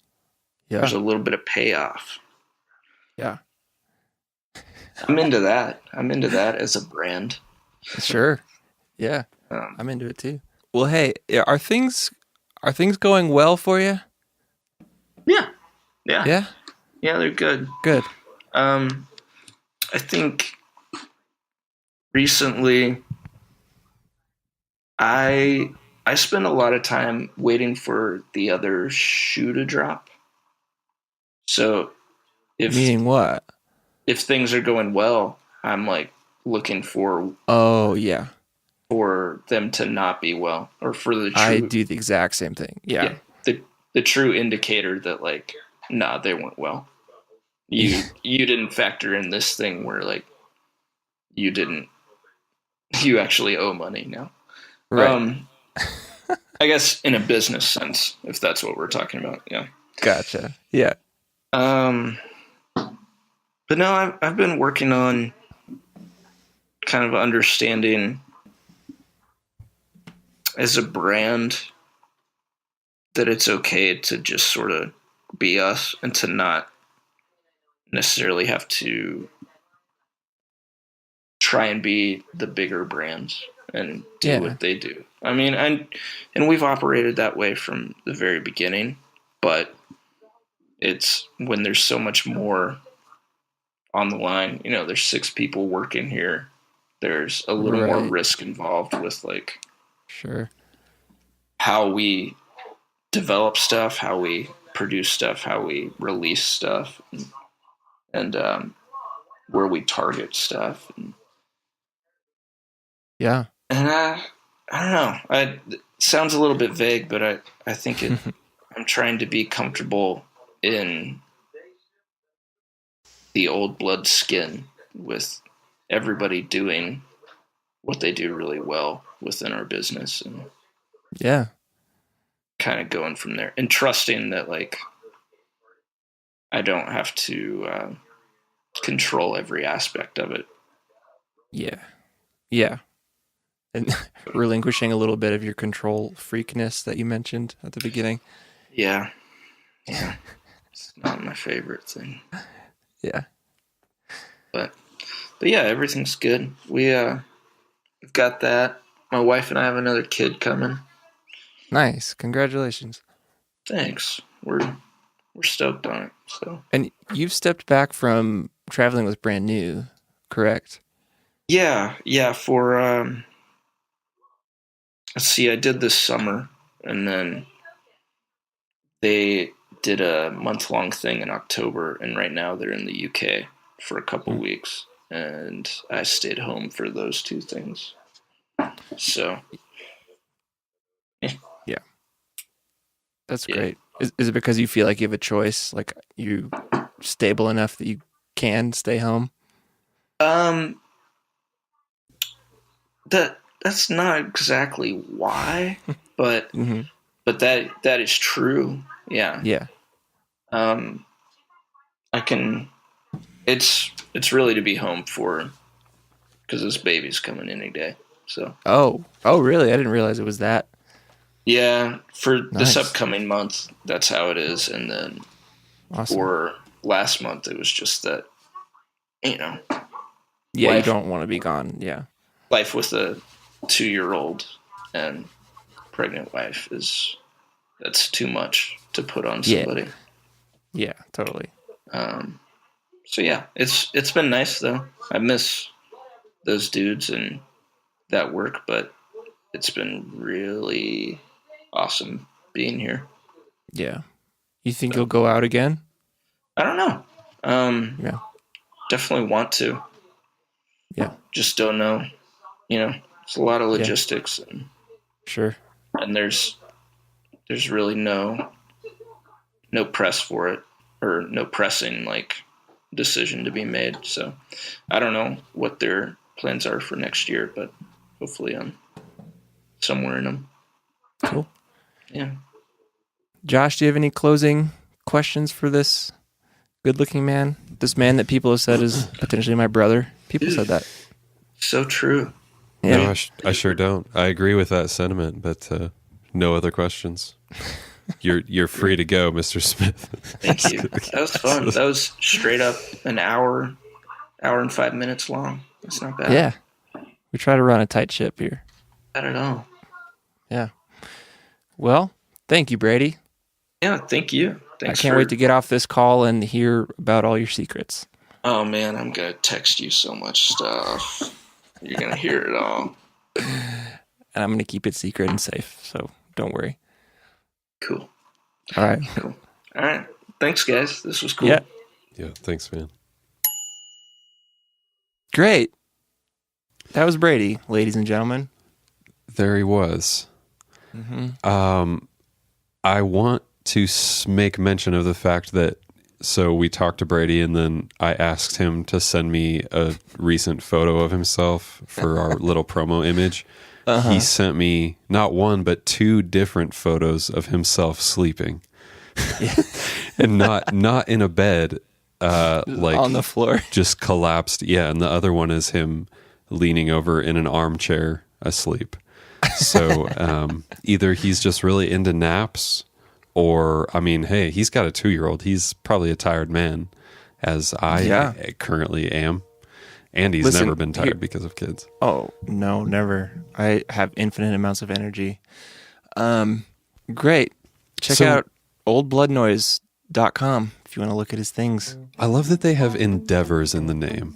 Yeah. There's a little bit of payoff. Yeah. I'm into that. I'm into that as a brand. Sure. Yeah. I'm into it too. Well, hey, are things going well for you? Yeah. Yeah. Yeah, they're good. Good. I think recently I spend a lot of time waiting for the other shoe to drop. So meaning what? If things are going well, I'm like looking for for them to not be well, or for the true, I do the exact same thing. Yeah. The true indicator that like, nah, they weren't well. You didn't factor in this thing where like you actually owe money now. Right. I guess in a business sense, if that's what we're talking about. Yeah. Gotcha. Yeah. But no, I've been working on kind of understanding as a brand that it's okay to just sort of be us and to not necessarily have to try and be the bigger brands and do what they do. I mean, and we've operated that way from the very beginning, but it's when there's so much more on the line. You know, there's 6 people working here. There's a little more risk involved with like how we develop stuff, how we produce stuff, how we release stuff, and where we target stuff. And I don't know. It sounds a little bit vague, but I think I'm trying to be comfortable in the old blood skin with everybody doing what they do really well within our business, and kind of going from there and trusting that like I don't have to control every aspect of it. And relinquishing a little bit of your control freakness that you mentioned at the beginning. Yeah, it's not my favorite thing. But yeah, everything's good. We've got that. My wife and I have another kid coming. Nice. Congratulations. Thanks. We're stoked on it. So. And you've stepped back from traveling with Brand New, correct? Yeah. For let's see, I did this summer, and then they did a month-long thing in October, and right now they're in the UK for a couple weeks, and I stayed home for those 2 things. So, yeah, that's great. Is it because you feel like you have a choice, like you stable enough that you can stay home? That's not exactly why, but but that is true. Yeah. I can. It's really to be home for, because this baby's coming any day. So. Oh, really? I didn't realize it was that. Yeah, for this upcoming month, that's how it is, and then for last month, it was just that, you know. Yeah, life, you don't want to be gone. Yeah. Life with a 2-year-old and pregnant wife that's too much to put on somebody. Yeah, totally. So yeah, it's been nice though. I miss those dudes and that work, but it's been really awesome being here. Yeah. You think you'll go out again? I don't know. Definitely want to. Yeah. Just don't know. You know, it's a lot of logistics and and there's really no press for it, or no pressing like decision to be made. So I don't know what their plans are for next year, but hopefully I'm somewhere in them. Cool. Yeah. Josh, do you have any closing questions for this good-looking man? This man that people have said is potentially my brother. People said that. So true. Yeah. No, I sure don't. I agree with that sentiment, but no other questions. You're free to go, Mr. Smith. Thank you. That was fun. That was straight up an hour and 5 minutes long. That's not bad. Yeah. We try to run a tight ship here. Not at all. Yeah. Well, thank you, Brady. Yeah, thank you. Thanks. I can't wait to get off this call and hear about all your secrets. Oh man, I'm gonna text you so much stuff. You're gonna hear it all. And I'm gonna keep it secret and safe, so don't worry. Cool. All right. Cool. All right. Thanks, guys. This was cool. Yeah, thanks, man. Great. That was Brady, ladies and gentlemen. There he was. Mm-hmm. I want to make mention of the fact that, so we talked to Brady and then I asked him to send me a recent photo of himself for our little promo image. He sent me not one, but 2 different photos of himself sleeping. And not in a bed, like on the floor, just collapsed. Yeah. And the other one is him leaning over in an armchair asleep. So either he's just really into naps, or, I mean, hey, he's got a 2-year-old. He's probably a tired man, as I currently am. Andy's Listen, never been tired because of kids. Oh, no, never. I have infinite amounts of energy. Great. Check out oldbloodnoise.com if you want to look at his things. I love that they have endeavors in the name.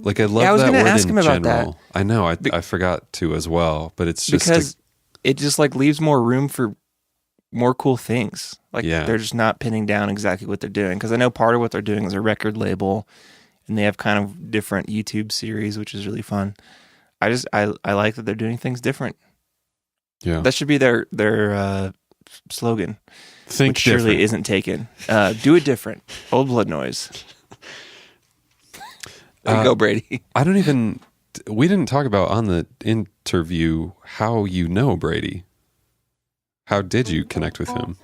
Like, I love I was that gonna word ask in him about general. that. I know. I forgot to as well, but it's just because it just like leaves more room for more cool things. Like they're just not pinning down exactly what they're doing. Because I know part of what they're doing is a record label, and they have kind of different YouTube series, which is really fun. I like that they're doing things different. Yeah, that should be their slogan. Think which different. surely isn't taken. Do it different. Old Blood Noise. There you go, Brady. We didn't talk about on the interview how you know Brady. How did you connect with him?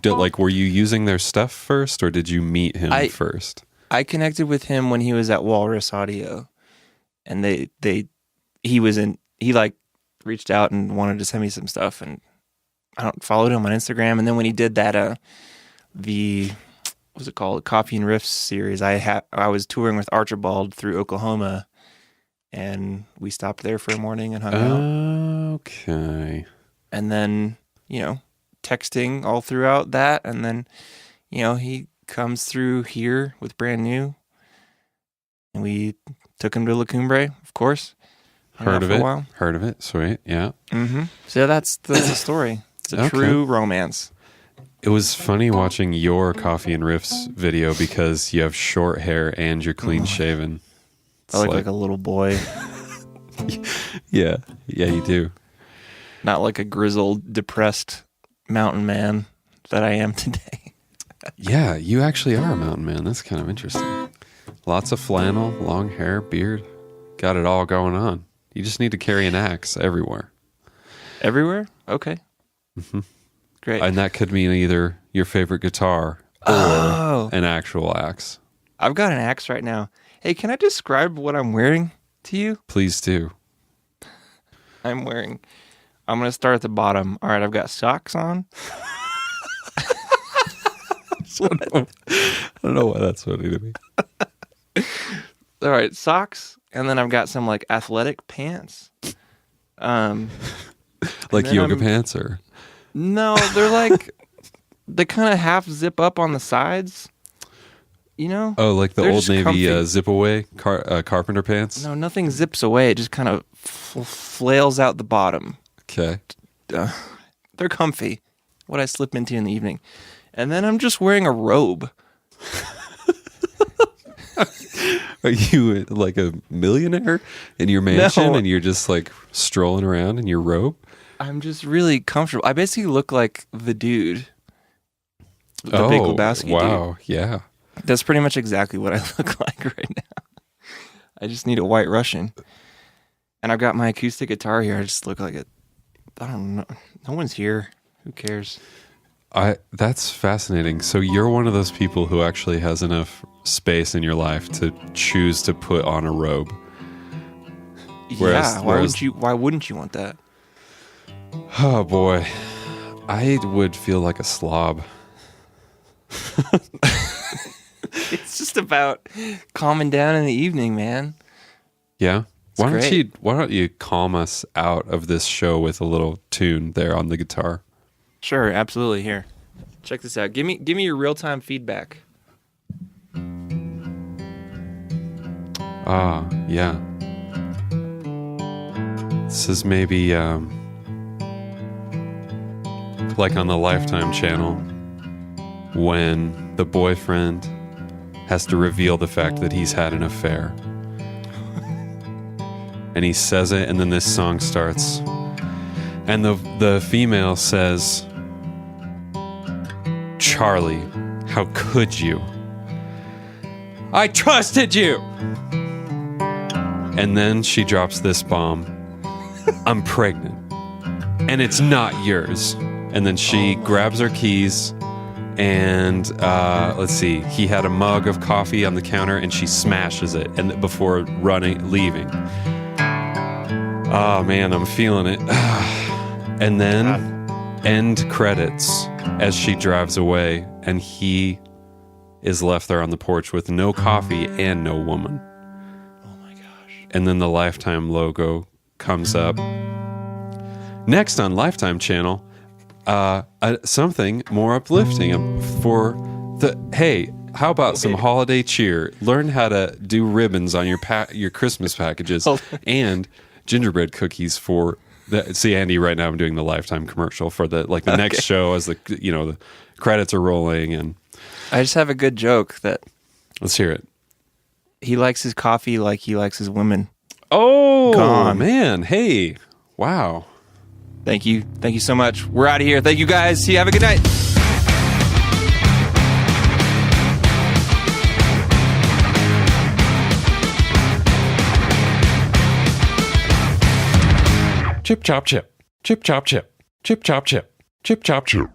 Were you using their stuff first, or did you meet him first? I connected with him when he was at Walrus Audio, and he reached out and wanted to send me some stuff, and I followed him on Instagram. And then when he did that, what's it called? Coffee and Riffs series. I was touring with Archibald through Oklahoma, and we stopped there for a morning and hung out. Okay. And then, texting all throughout that. And then, he comes through here with Brand New, and we took him to La Cumbre, of course. Heard of it. Sweet. Yeah. Mm-hmm. So that's the story. It's a true romance. It was funny watching your Coffee and Riffs video because you have short hair and you're clean shaven. I look like a little boy. Yeah, you do. Not like a grizzled, depressed mountain man that I am today. Yeah, you actually are a mountain man. That's kind of interesting. Lots of flannel, long hair, beard. Got it all going on. You just need to carry an axe everywhere. Everywhere? Okay. Mm-hmm. Great. And that could mean either your favorite guitar or an actual axe. I've got an axe right now. Hey, can I describe what I'm wearing to you? Please do. I'm going to start at the bottom. All right, I've got socks on. I don't know why that's funny to me. All right, socks, and then I've got some like athletic pants. Like yoga pants, or? No, they're like they kind of half zip up on the sides. Oh, like the Old Navy zip away carpenter pants? No, nothing zips away. It just kind of flails out the bottom. Okay. They're comfy. What I slip into in the evening. And then I'm just wearing a robe. Are you like a millionaire in your mansion and you're just like strolling around in your robe? I'm just really comfortable. I basically look like the dude. The Big Lebowski dude. Wow, yeah. That's pretty much exactly what I look like right now. I just need a white Russian. And I've got my acoustic guitar here. I just look like it. I don't know. No one's here. Who cares? That's fascinating. So you're one of those people who actually has enough space in your life to choose to put on a robe. Why wouldn't you want that? Oh boy. I would feel like a slob. It's just about calming down in the evening, man. Yeah. Why don't you calm us out of this show with a little tune there on the guitar? Sure, absolutely. Here. Check this out. Give me your real-time feedback. Yeah. This is maybe like on the Lifetime channel when the boyfriend has to reveal the fact that he's had an affair. And he says it, and then this song starts. And the female says, "Charlie, how could you? I trusted you!" And then she drops this bomb. "I'm pregnant. And it's not yours." And then she grabs her keys and let's see, he had a mug of coffee on the counter and she smashes it and before leaving. Oh man, I'm feeling it. And then end credits as she drives away and he is left there on the porch with no coffee and no woman. Oh and then the Lifetime logo comes up. Next on Lifetime channel, something more uplifting for hey, how about some holiday cheer? Learn how to do ribbons on your Christmas packages and gingerbread cookies for the. See, Andy, right now I'm doing the Lifetime commercial for the next show as the credits are rolling, and I just have a good joke that. Let's hear it. He likes his coffee like he likes his women. Oh, Gone. Man. Hey, wow. Thank you so much. We're out of here. Thank you guys. See you. Have a good night. Chip chop chip. Chip chop chip. Chip chop chip. Chip chop chip.